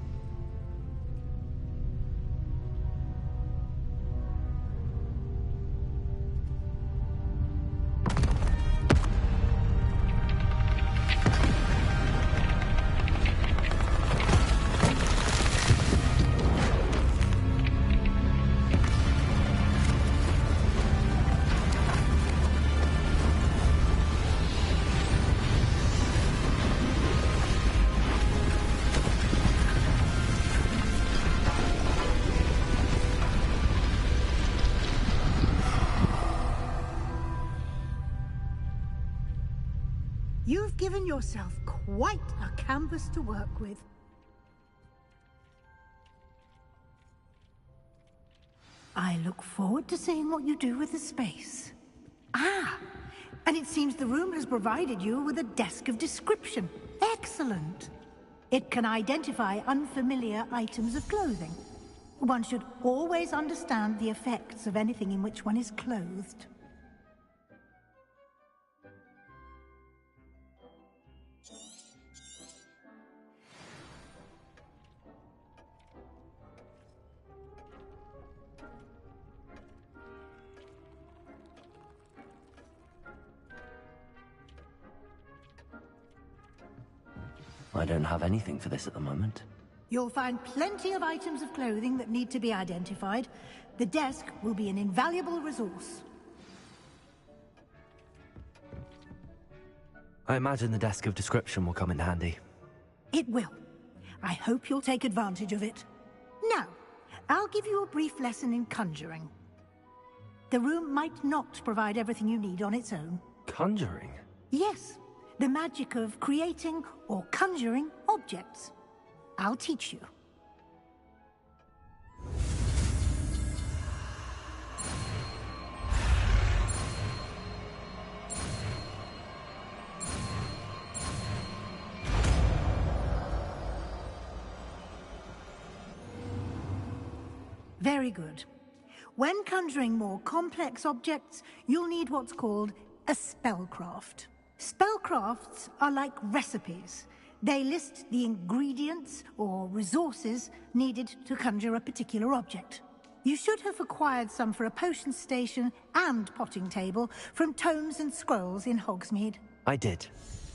[SPEAKER 11] You've given yourself quite a canvas to work with. I look forward to seeing what you do with the space. Ah, and it seems the room has provided you with a desk of description. Excellent. It can identify unfamiliar items of clothing. One should always understand the effects of anything in which one is clothed.
[SPEAKER 2] I don't have anything for this at the moment.
[SPEAKER 11] You'll find plenty of items of clothing that need to be identified. The desk will be an invaluable resource.
[SPEAKER 2] I imagine the desk of description will come in handy.
[SPEAKER 11] It will. I hope you'll take advantage of it. Now, I'll give you a brief lesson in conjuring. The room might not provide everything you need on its own.
[SPEAKER 2] Conjuring?
[SPEAKER 11] Yes, the magic of creating or conjuring objects. I'll teach you. Very good. When conjuring more complex objects, you'll need what's called a spellcraft. Spellcrafts are like recipes. They list the ingredients or resources needed to conjure a particular object. You should have acquired some for a potion station and potting table from tomes and scrolls in Hogsmeade.
[SPEAKER 2] I did.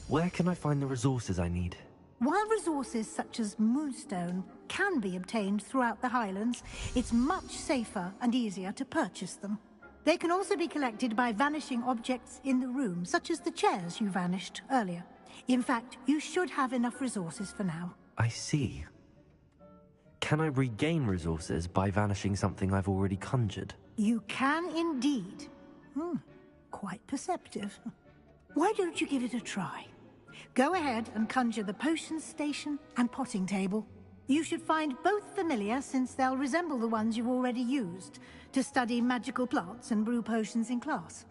[SPEAKER 2] Where can I find the resources I need?
[SPEAKER 11] While resources such as moonstone can be obtained throughout the Highlands, it's much safer and easier to purchase them. They can also be collected by vanishing objects in the room, such as the chairs you vanished earlier. In fact, you should have enough resources for now.
[SPEAKER 2] I see. Can I regain resources by vanishing something I've already conjured?
[SPEAKER 11] You can indeed. Quite perceptive. Why don't you give it a try? Go ahead and conjure the potion station and potting table. You should find both familiar, since they'll resemble the ones you've already used to study magical plants and brew potions in class.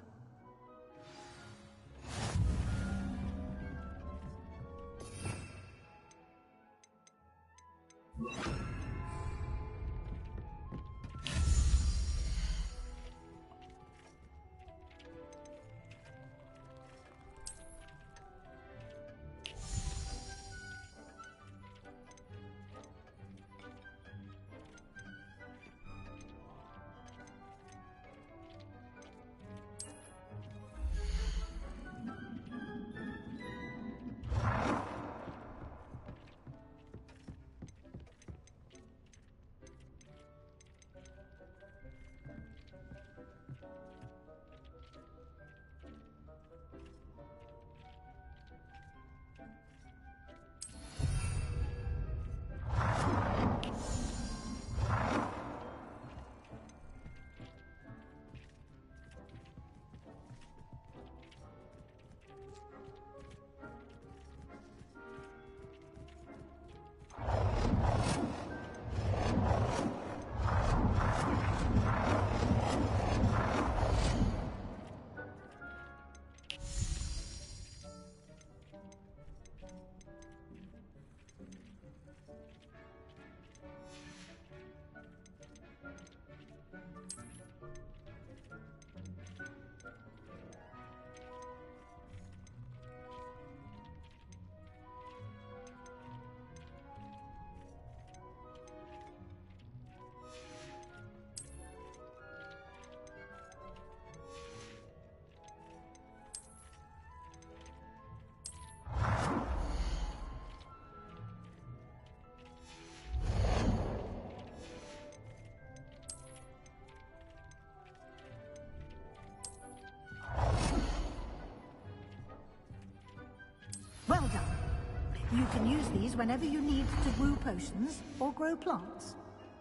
[SPEAKER 11] Well done. You can use these whenever you need to brew potions or grow plants.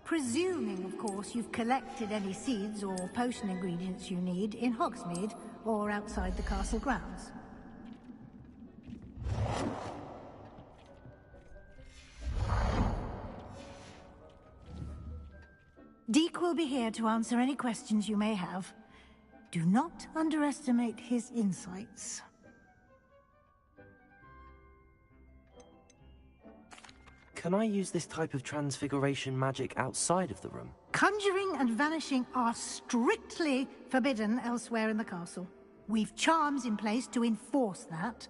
[SPEAKER 11] Presuming, of course, you've collected any seeds or potion ingredients you need in Hogsmeade or outside the castle grounds. Deke will be here to answer any questions you may have. Do not underestimate his insights.
[SPEAKER 2] Can I use this type of transfiguration magic outside of the room?
[SPEAKER 11] Conjuring and vanishing are strictly forbidden elsewhere in the castle. We've charms in place to enforce that.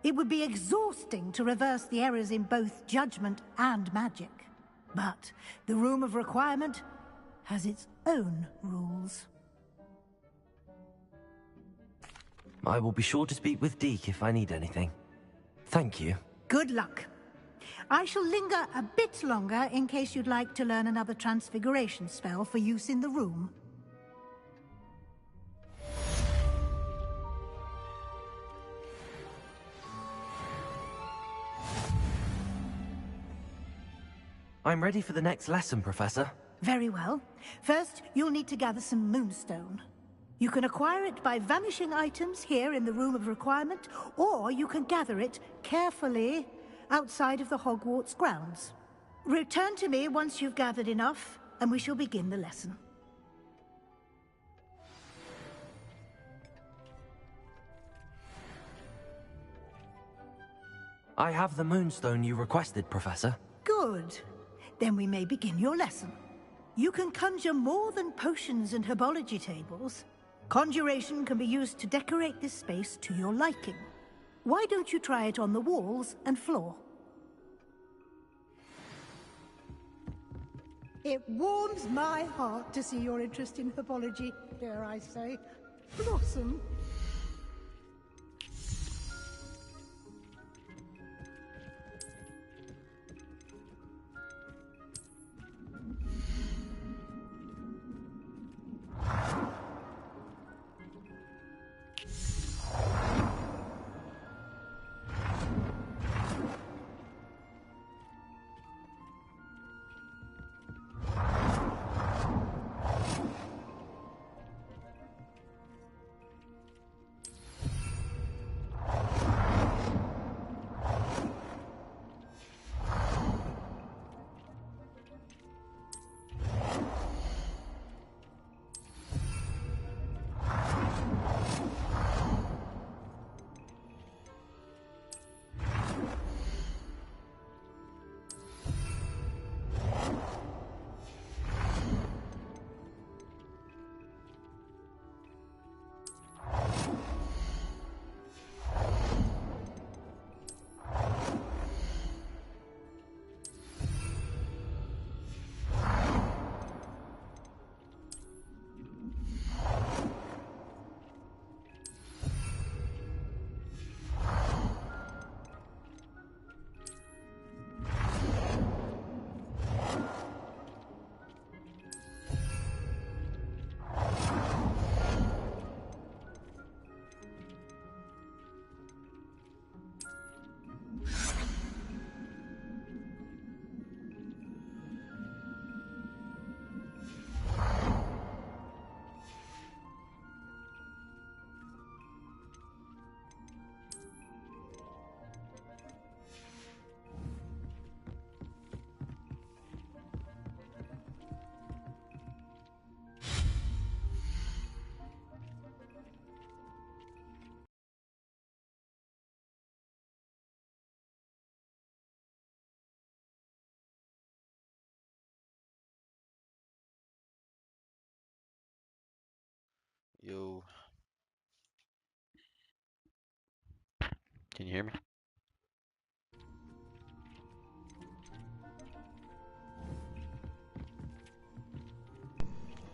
[SPEAKER 11] It would be exhausting to reverse the errors in both judgment and magic. But the Room of Requirement has its own rules.
[SPEAKER 2] I will be sure to speak with Deke if I need anything. Thank you.
[SPEAKER 11] Good luck. I shall linger a bit longer in case you'd like to learn another transfiguration spell for use in the room.
[SPEAKER 2] I'm ready for the next lesson, Professor.
[SPEAKER 11] Very well. First, you'll need to gather some moonstone. You can acquire it by vanishing items here in the Room of Requirement, or you can gather it carefully outside of the Hogwarts grounds. Return to me once you've gathered enough, and we shall begin the lesson.
[SPEAKER 2] I have the moonstone you requested, Professor.
[SPEAKER 11] Good. Then we may begin your lesson. You can conjure more than potions and herbology tables. Conjuration can be used to decorate this space to your liking. Why don't you try it on the walls and floor? It warms my heart to see your interest in herbology, dare I say. Blossom.
[SPEAKER 16] Yo. Can you hear me?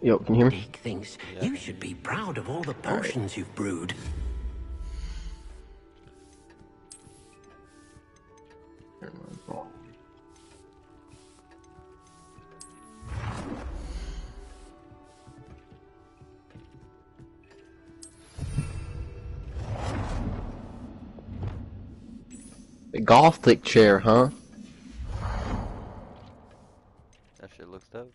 [SPEAKER 17] Yo, can you hear me?
[SPEAKER 14] Nick thinks you should be proud of all the potions you've brewed.
[SPEAKER 17] The Gothic chair, huh?
[SPEAKER 16] That shit looks dope.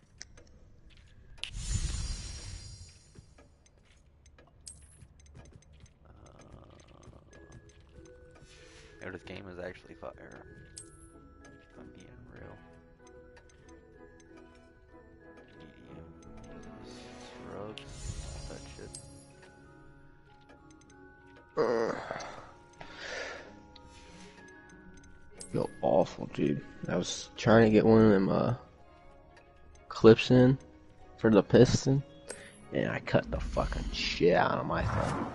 [SPEAKER 16] Yeah, this game is actually fire. If I'm being real. Medium. Scrubs. That shit.
[SPEAKER 17] Feel awful, dude. I was trying to get one of them clips in for the piston, and I cut the fucking shit out of my thumb.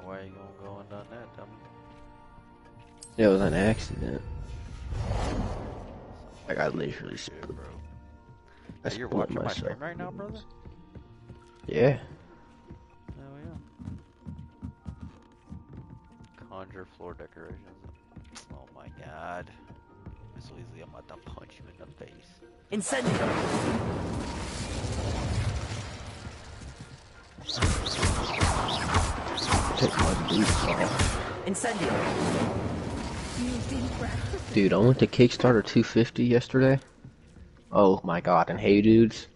[SPEAKER 16] Why are you gonna go and done that, dummy?
[SPEAKER 17] It was an accident. Like I literally
[SPEAKER 16] Shit, bro.
[SPEAKER 17] I
[SPEAKER 16] Hey, you're
[SPEAKER 17] split
[SPEAKER 16] watching my
[SPEAKER 17] myself.
[SPEAKER 16] stream right now, brother?
[SPEAKER 17] Yeah.
[SPEAKER 16] Hell yeah. Conjure floor decorations. Oh my god. Miss Weasley, I'm about to punch you in the face.
[SPEAKER 2] Incendio!
[SPEAKER 17] Take my boots off.
[SPEAKER 2] Incendio!
[SPEAKER 17] Dude, I went to Kickstarter 250 yesterday. Oh my god, and hey dudes,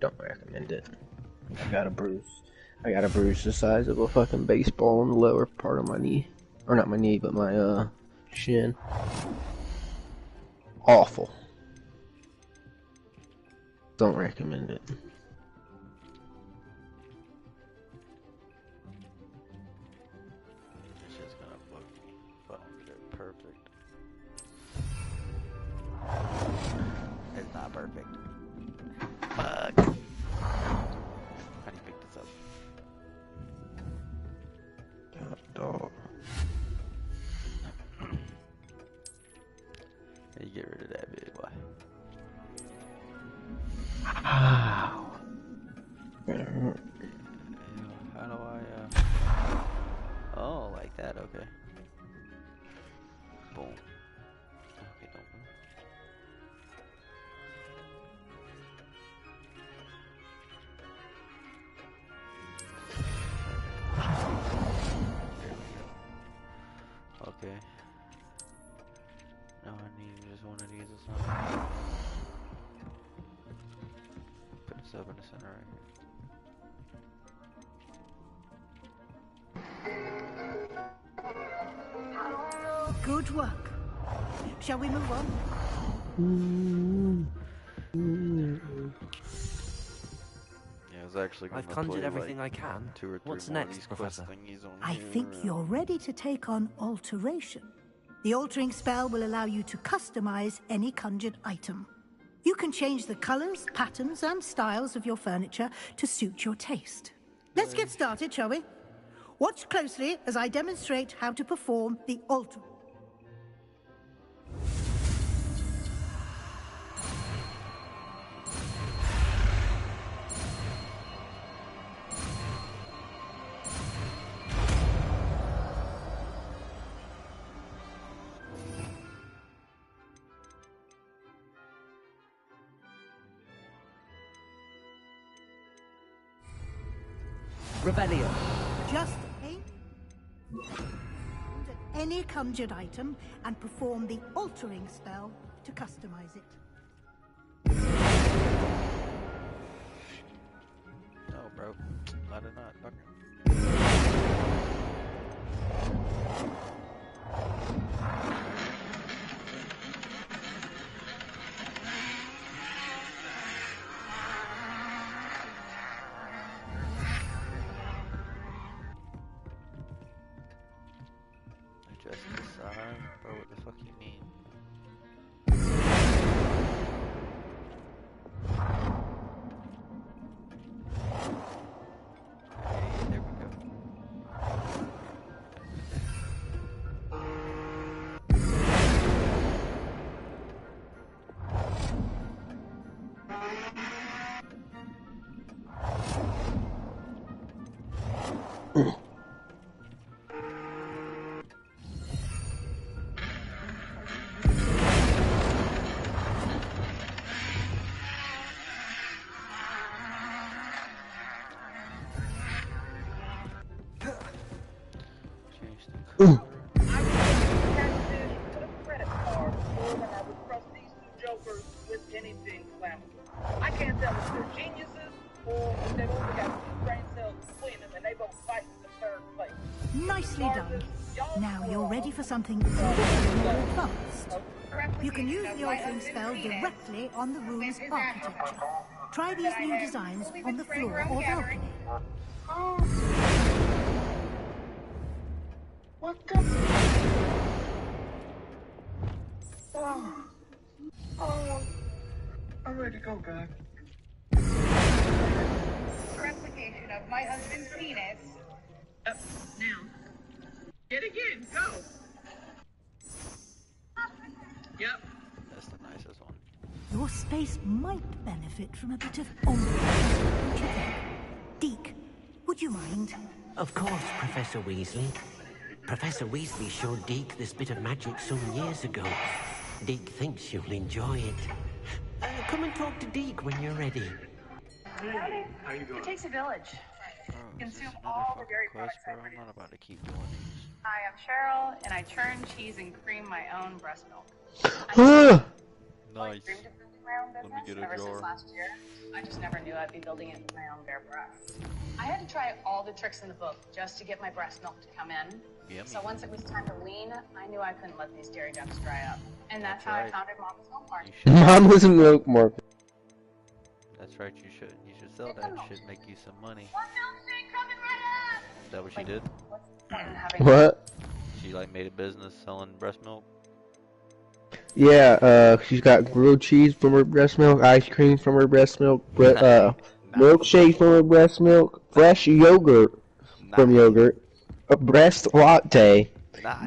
[SPEAKER 17] don't recommend it. I got a bruise. I got a bruise the size of a fucking baseball on the lower part of my knee. Or not my knee, but my shin. Awful. Don't recommend it.
[SPEAKER 16] This shit's gonna bug me if I don't get it perfect. It's not perfect. Fuck. How do you pick this up?
[SPEAKER 17] Dog.
[SPEAKER 16] You get rid of that bit, boy.
[SPEAKER 17] Wow.
[SPEAKER 16] How do I, oh, like that, okay. Boom. Okay, don't move. Okay. Now I need just one of these or something. Put this up in the center right here.
[SPEAKER 11] Good work. Shall we move on?
[SPEAKER 16] Yeah, I was actually going
[SPEAKER 2] I've conjured everything I can.
[SPEAKER 16] 2 or 3
[SPEAKER 2] What's
[SPEAKER 16] more of
[SPEAKER 2] next,
[SPEAKER 16] these
[SPEAKER 2] Professor?
[SPEAKER 16] quest thingies on
[SPEAKER 11] I
[SPEAKER 16] here.
[SPEAKER 11] think you're ready to take on alteration. The altering spell will allow you to customize any conjured item. You can change the colors, patterns, and styles of your furniture to suit your taste. Let's get started, shall we? Watch closely as I demonstrate how to perform the alter.
[SPEAKER 2] Rebellion.
[SPEAKER 11] Just aim at any conjured item and perform the altering spell to customize it.
[SPEAKER 16] No, bro. Let it not. Fucker. Adjust the size, bro. What the fuck you mean? Okay, there we go. Change the color.
[SPEAKER 18] I can't tell if they're geniuses or if they've only got 2 brain cells between them and they both fight in the 3rd place.
[SPEAKER 11] Nicely done. Now you're ready for something more advanced. You can use the altering spell directly on the room's architecture. Try these new designs on the floor or balcony.
[SPEAKER 18] What the? I'm ready to go back. Replication of my husband's penis. Up now. Get again. Go. Yep.
[SPEAKER 16] That's the nicest one.
[SPEAKER 11] Your space might benefit from a bit of ombre. Don't you think? Deke, would you mind?
[SPEAKER 14] Of course, Professor Weasley. Professor Weasley showed Deke this bit of magic some years ago. Deke thinks you'll enjoy it. Come and talk to Deke when you're ready.
[SPEAKER 18] It takes a village.
[SPEAKER 16] Bro, is this
[SPEAKER 18] Consume
[SPEAKER 16] another
[SPEAKER 18] all the
[SPEAKER 16] fucking
[SPEAKER 18] dairy
[SPEAKER 16] quest,
[SPEAKER 18] products I
[SPEAKER 16] bro? I'm
[SPEAKER 18] produce.
[SPEAKER 16] not about to keep doing these.
[SPEAKER 19] Hi, I'm Cheryl, and I churn cheese and cream my own breast milk.
[SPEAKER 16] Nice.
[SPEAKER 19] Dreamed of building my own business ever since last year. I just never knew I'd be building it with my own bare breasts. I had to try all the tricks in the book just to get my breast milk to come in.
[SPEAKER 16] Yummy.
[SPEAKER 19] So once it was time to wean, I knew I couldn't let these dairy ducks dry up. And that's how I founded Mama's Milk Mart.
[SPEAKER 17] Mama's Milk Market.
[SPEAKER 16] That's right, you should sell that shit, make you some money. Is that what she did?
[SPEAKER 17] What?
[SPEAKER 16] She like made a business selling breast milk?
[SPEAKER 17] Yeah, she's got grilled cheese from her breast milk, ice cream from her breast milk, milkshake from her breast milk, fresh yogurt from yogurt, a breast latte,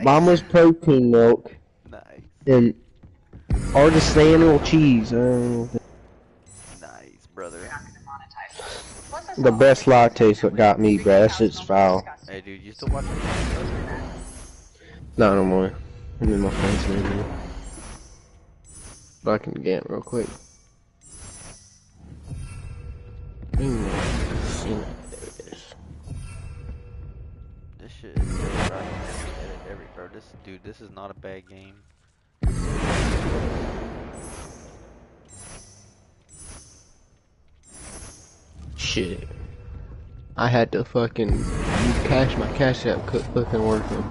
[SPEAKER 17] Mama's protein milk, and artisanal cheese.
[SPEAKER 16] Nice, brother.
[SPEAKER 17] The breast latte is what got me, bro. That shit's foul.
[SPEAKER 16] Hey, dude, you still watching?
[SPEAKER 17] Not no more. I'm in my friend's room. But I can get real quick.
[SPEAKER 16] This shit is good, bro. Bro, this is not a bad game.
[SPEAKER 17] Shit. I had to fucking use my cash app fucking working.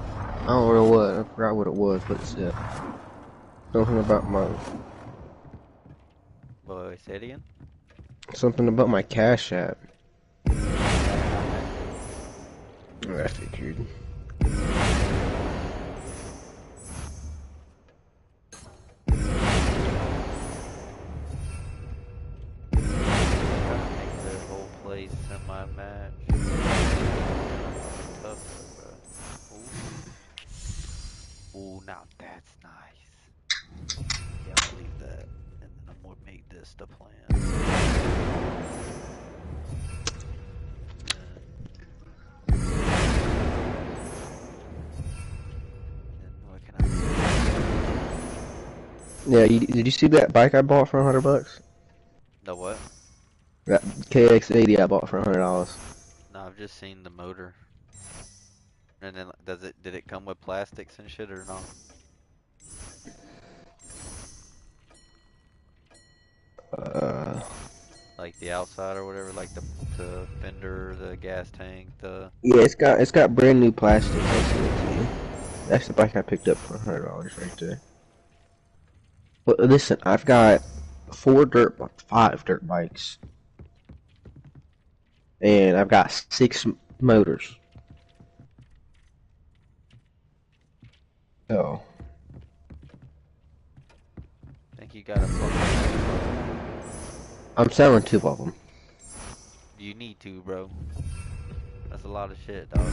[SPEAKER 17] I don't know what, I forgot what it was, but it's something about my...
[SPEAKER 16] Boy, say it again?
[SPEAKER 17] Something about my cash app. I figured.
[SPEAKER 16] Semi-match. Tough, bro. Ooh, now that's nice. Yeah, I'll leave that, and then I'm gonna make this the plan. What can I do?
[SPEAKER 17] Yeah, did you see that bike I bought for $100?
[SPEAKER 16] The what?
[SPEAKER 17] That KX80 I bought for $100.
[SPEAKER 16] No, I've just seen the motor. And then did it come with plastics and shit or not? Like the outside or whatever, like the fender, the gas tank, the...
[SPEAKER 17] Yeah, it's got brand new plastic. That's the bike I picked up for $100 right there. But listen, I've got 5 dirt bikes. And I've got 6 motors. So.
[SPEAKER 16] I think you gotta fucking...
[SPEAKER 17] I'm selling 2 of them.
[SPEAKER 16] You need to, bro. That's a lot of shit, dog.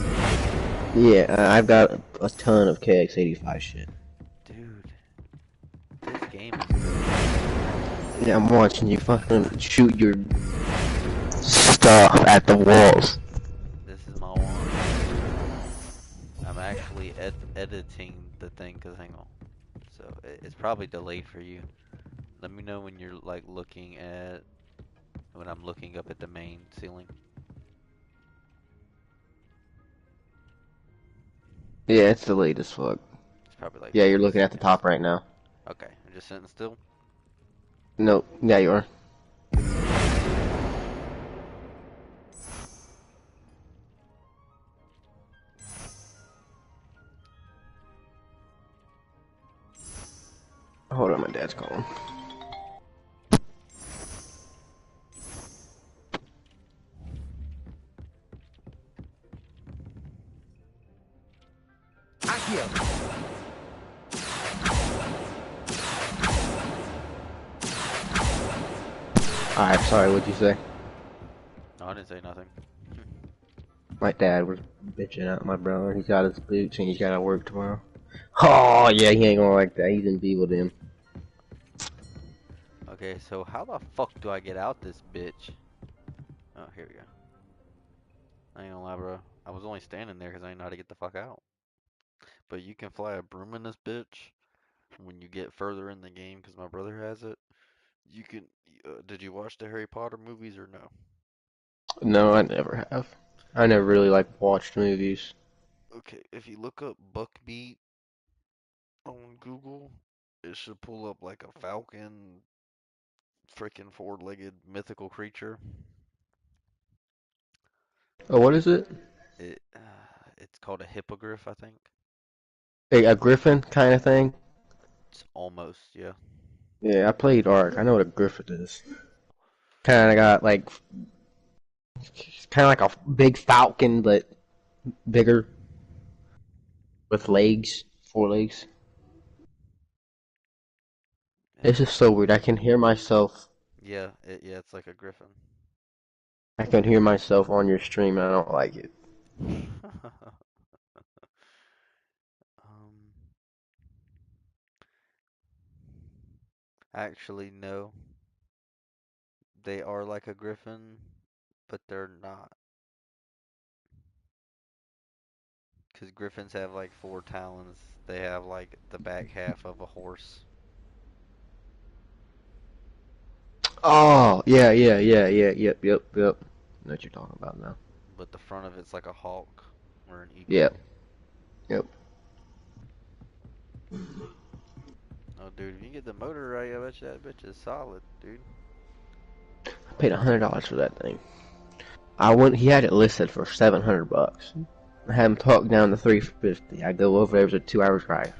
[SPEAKER 17] Yeah, I've got a ton of KX85 shit.
[SPEAKER 16] Dude. This game is good.
[SPEAKER 17] Yeah, I'm watching you fucking shoot your stuff at the walls.
[SPEAKER 16] This is my one. I'm actually editing the thing, cause hang on. So it's probably delayed for you. Let me know when you're like looking at when I'm looking up at the main ceiling.
[SPEAKER 17] Yeah, it's delayed as fuck.
[SPEAKER 16] It's probably like
[SPEAKER 17] yeah, you're looking at the top right now.
[SPEAKER 16] Okay, I'm just sitting still.
[SPEAKER 17] Nope. Yeah, you are. Hold on, my dad's calling. Alright, sorry, what'd you say?
[SPEAKER 16] No, I didn't say nothing.
[SPEAKER 17] My dad was bitching out my brother. He's got his boots and he's gotta work tomorrow. Oh, yeah, he ain't gonna like that. He's in B with him.
[SPEAKER 16] Okay, so how the fuck do I get out this bitch? Oh, here we go. I ain't gonna lie, bro. I was only standing there because I didn't know how to get the fuck out. But you can fly a broom in this bitch when you get further in the game because my brother has it. You can. Did you watch the Harry Potter movies or no?
[SPEAKER 17] No, I never have. I never really, like, watched movies.
[SPEAKER 16] Okay, if you look up buckbeat on Google, it should pull up like a falcon, freaking four-legged mythical creature.
[SPEAKER 17] Oh, what is it?
[SPEAKER 16] It's called a hippogriff, I think.
[SPEAKER 17] A griffin kind of thing?
[SPEAKER 16] It's almost, yeah.
[SPEAKER 17] Yeah, I played Ark. I know what a griffin is. Kind of got like, kind of like a big falcon, but bigger. With legs, 4 legs. This is so weird. I can hear myself.
[SPEAKER 16] Yeah, it's like a griffin.
[SPEAKER 17] I can hear myself on your stream, and I don't like it.
[SPEAKER 16] Actually, no. They are like a griffin, but they're not. Because griffins have like 4 talons. They have like the back half of a horse.
[SPEAKER 17] Oh, yeah. Yep. I know what you're talking about now.
[SPEAKER 16] But the front of it's like a hawk or an eagle.
[SPEAKER 17] Yep.
[SPEAKER 16] Oh, dude, if you get the motor right, I bet you that bitch is solid, dude.
[SPEAKER 17] I paid $100 for that thing. He had it listed for $700. I had him talk down to $350. I go over there. It was a 2-hour drive.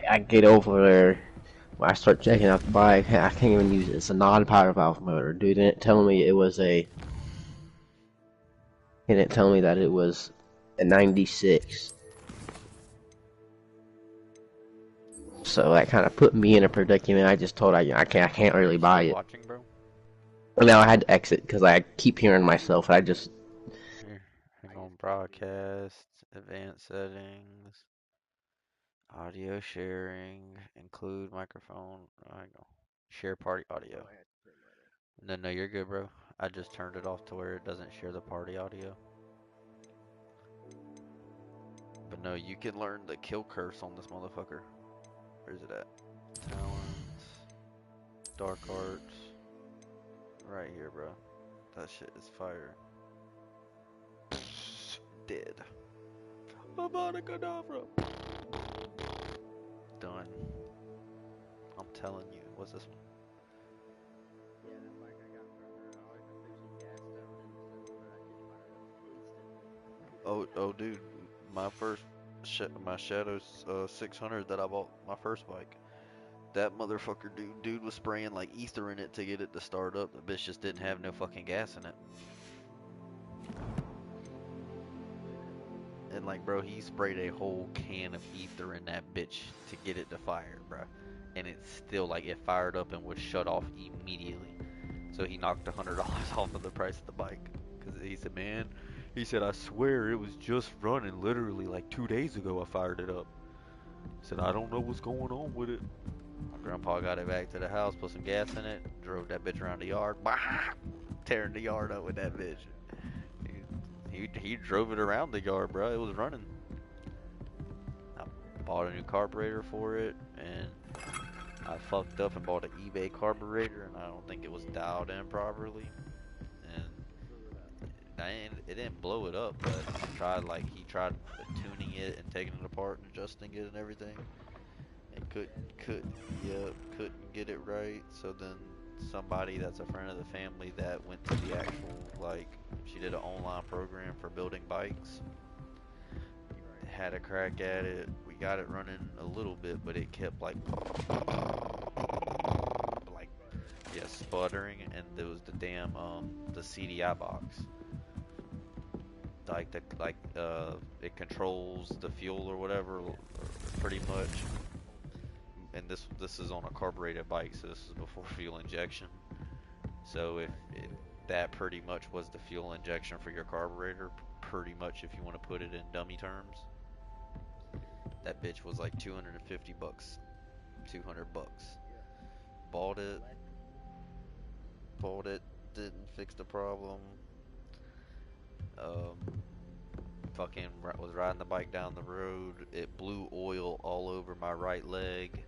[SPEAKER 17] I get over there. When I start checking out the bike, I can't even use it. It's a non-power valve motor. Dude didn't tell me it was a. He didn't tell me that it was a 96. So that kind of put me in a predicament. I just told I can't really buy it.
[SPEAKER 16] Watching, bro?
[SPEAKER 17] Now I had to exit because I keep hearing myself. I just.
[SPEAKER 16] Here, hang on, broadcast, advanced settings, audio sharing, include microphone. Hang on, share party audio. No, you're good, bro. I just turned it off to where it doesn't share the party audio. But no, you can learn the kill curse on this motherfucker. Where's it at? Talents, dark arts. Right here, bro. That shit is fire. Dead. Abadacadabra. Done. I'm telling you. What's this one? Oh, dude. My first, my Shadow 600 that I bought, my first bike. That motherfucker, dude was spraying like ether in it to get it to start up. The bitch just didn't have no fucking gas in it. And like, bro, he sprayed a whole can of ether in that bitch to get it to fire, bro. And it still, like, it fired up and was shut off immediately. So he knocked $100 off of the price of the bike. Because he said, man, he said, I swear it was just running literally like 2 days ago I fired it up. He said, I don't know what's going on with it. My grandpa got it back to the house, put some gas in it, drove that bitch around the yard, tearing the yard up with that bitch. He drove it around the yard, bro. It was running. I bought a new carburetor for it, and I fucked up and bought an eBay carburetor, and I don't think it was dialed in properly. And it didn't blow it up, but he tried tuning it and taking it apart and adjusting it and everything, and couldn't get it right. So then somebody that's a friend of the family that went to the actual, like, she did an online program for building bikes, had a crack at it. We got it running a little bit, but it kept like sputtering, and there was the damn the CDI box, it controls the fuel or whatever, pretty much. And this is on a carbureted bike, so this is before fuel injection. So that pretty much was the fuel injection for your carburetor, pretty much, if you want to put it in dummy terms. That bitch was like 250 bucks, 200 bucks. Bought it, didn't fix the problem. Fucking was riding the bike down the road. It blew oil all over my right leg.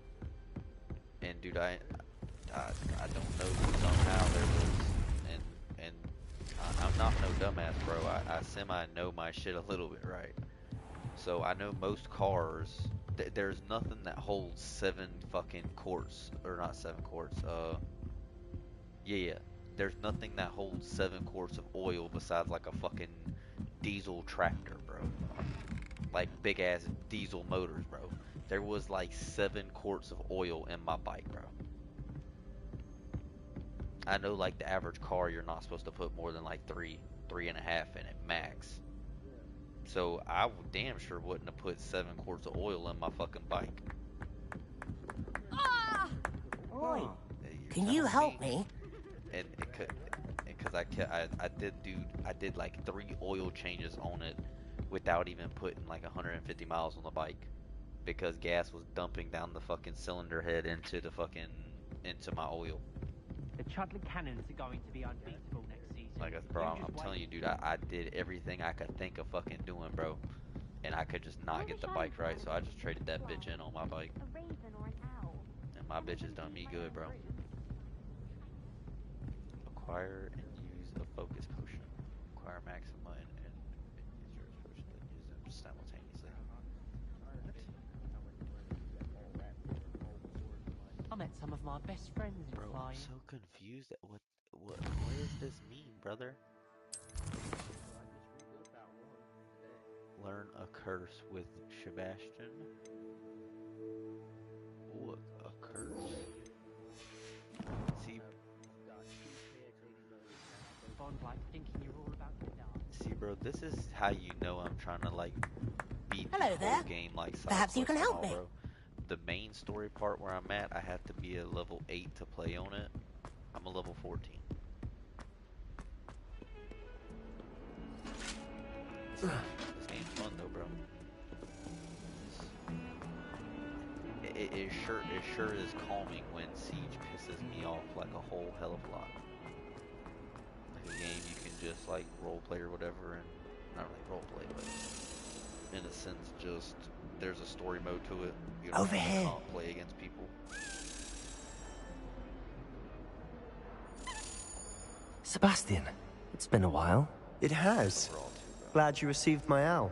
[SPEAKER 16] And dude, I don't know, somehow there was, and I'm not no dumbass, bro. I semi know my shit a little bit, right? So I know most cars, there's nothing that holds 7 fucking quarts, or not 7 quarts, yeah, there's nothing that holds 7 quarts of oil besides like a fucking diesel tractor, bro. Like big ass diesel motors, bro. There was like 7 quarts of oil in my bike, bro. I know like the average car, you're not supposed to put more than like 3.5 in it max. So I damn sure wouldn't have put 7 quarts of oil in my fucking bike.
[SPEAKER 9] Oi, can you help me?
[SPEAKER 16] And because I did like 3 oil changes on it without even putting like 150 miles on the bike, because gas was dumping down the fucking cylinder head into my oil.
[SPEAKER 7] The Chudley Cannons are going to be unbeatable next season.
[SPEAKER 16] Like, bro, I'm telling you, dude, I did everything I could think of fucking doing, bro, and I could just not get the bike right, so I just traded that bitch in on my bike, and my bitch has done me good, bro. Acquire and use a focus potion. Acquire maxima and use your potion, then use them simultaneously.
[SPEAKER 7] I met some of my best friends in
[SPEAKER 16] Bro,
[SPEAKER 7] flying.
[SPEAKER 16] I'm so confused at what does this mean, brother? Learn a curse with Sebastian. What, a curse? See,
[SPEAKER 7] Bond like thinking you're all about to die.
[SPEAKER 16] see, bro, this is how you know I'm trying to like beat
[SPEAKER 9] Hello
[SPEAKER 16] the
[SPEAKER 9] there.
[SPEAKER 16] whole game like side
[SPEAKER 9] Perhaps you can
[SPEAKER 16] quests and
[SPEAKER 9] help
[SPEAKER 16] all,
[SPEAKER 9] me.
[SPEAKER 16] bro. The main story part where I'm at, I have to be a level 8 to play on it. I'm a level 14. This game's fun though, bro. It sure is calming when Siege pisses me off like a whole hell of a lot. Like a game you can just like roleplay or whatever, and not really roleplay, but in a sense, just there's a story mode to it. You don't
[SPEAKER 9] Over here.
[SPEAKER 16] can't play against people.
[SPEAKER 2] Sebastian, it's been a while.
[SPEAKER 10] It has. Glad you received my owl.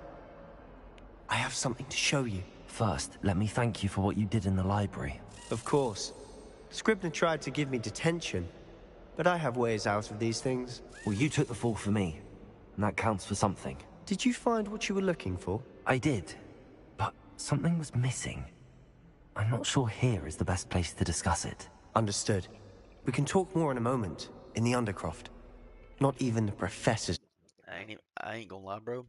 [SPEAKER 10] I have something to show you.
[SPEAKER 2] First, let me thank you for what you did in the library.
[SPEAKER 10] Of course. Scribner tried to give me detention, but I have ways out of these things.
[SPEAKER 2] Well, you took the fall for me, and that counts for something.
[SPEAKER 10] Did you find what you were looking for?
[SPEAKER 2] I did, but something was missing. I'm not sure here is the best place to discuss it.
[SPEAKER 10] Understood. We can talk more in a moment, in the Undercroft. Not even the professors.
[SPEAKER 16] I ain't gonna lie, bro.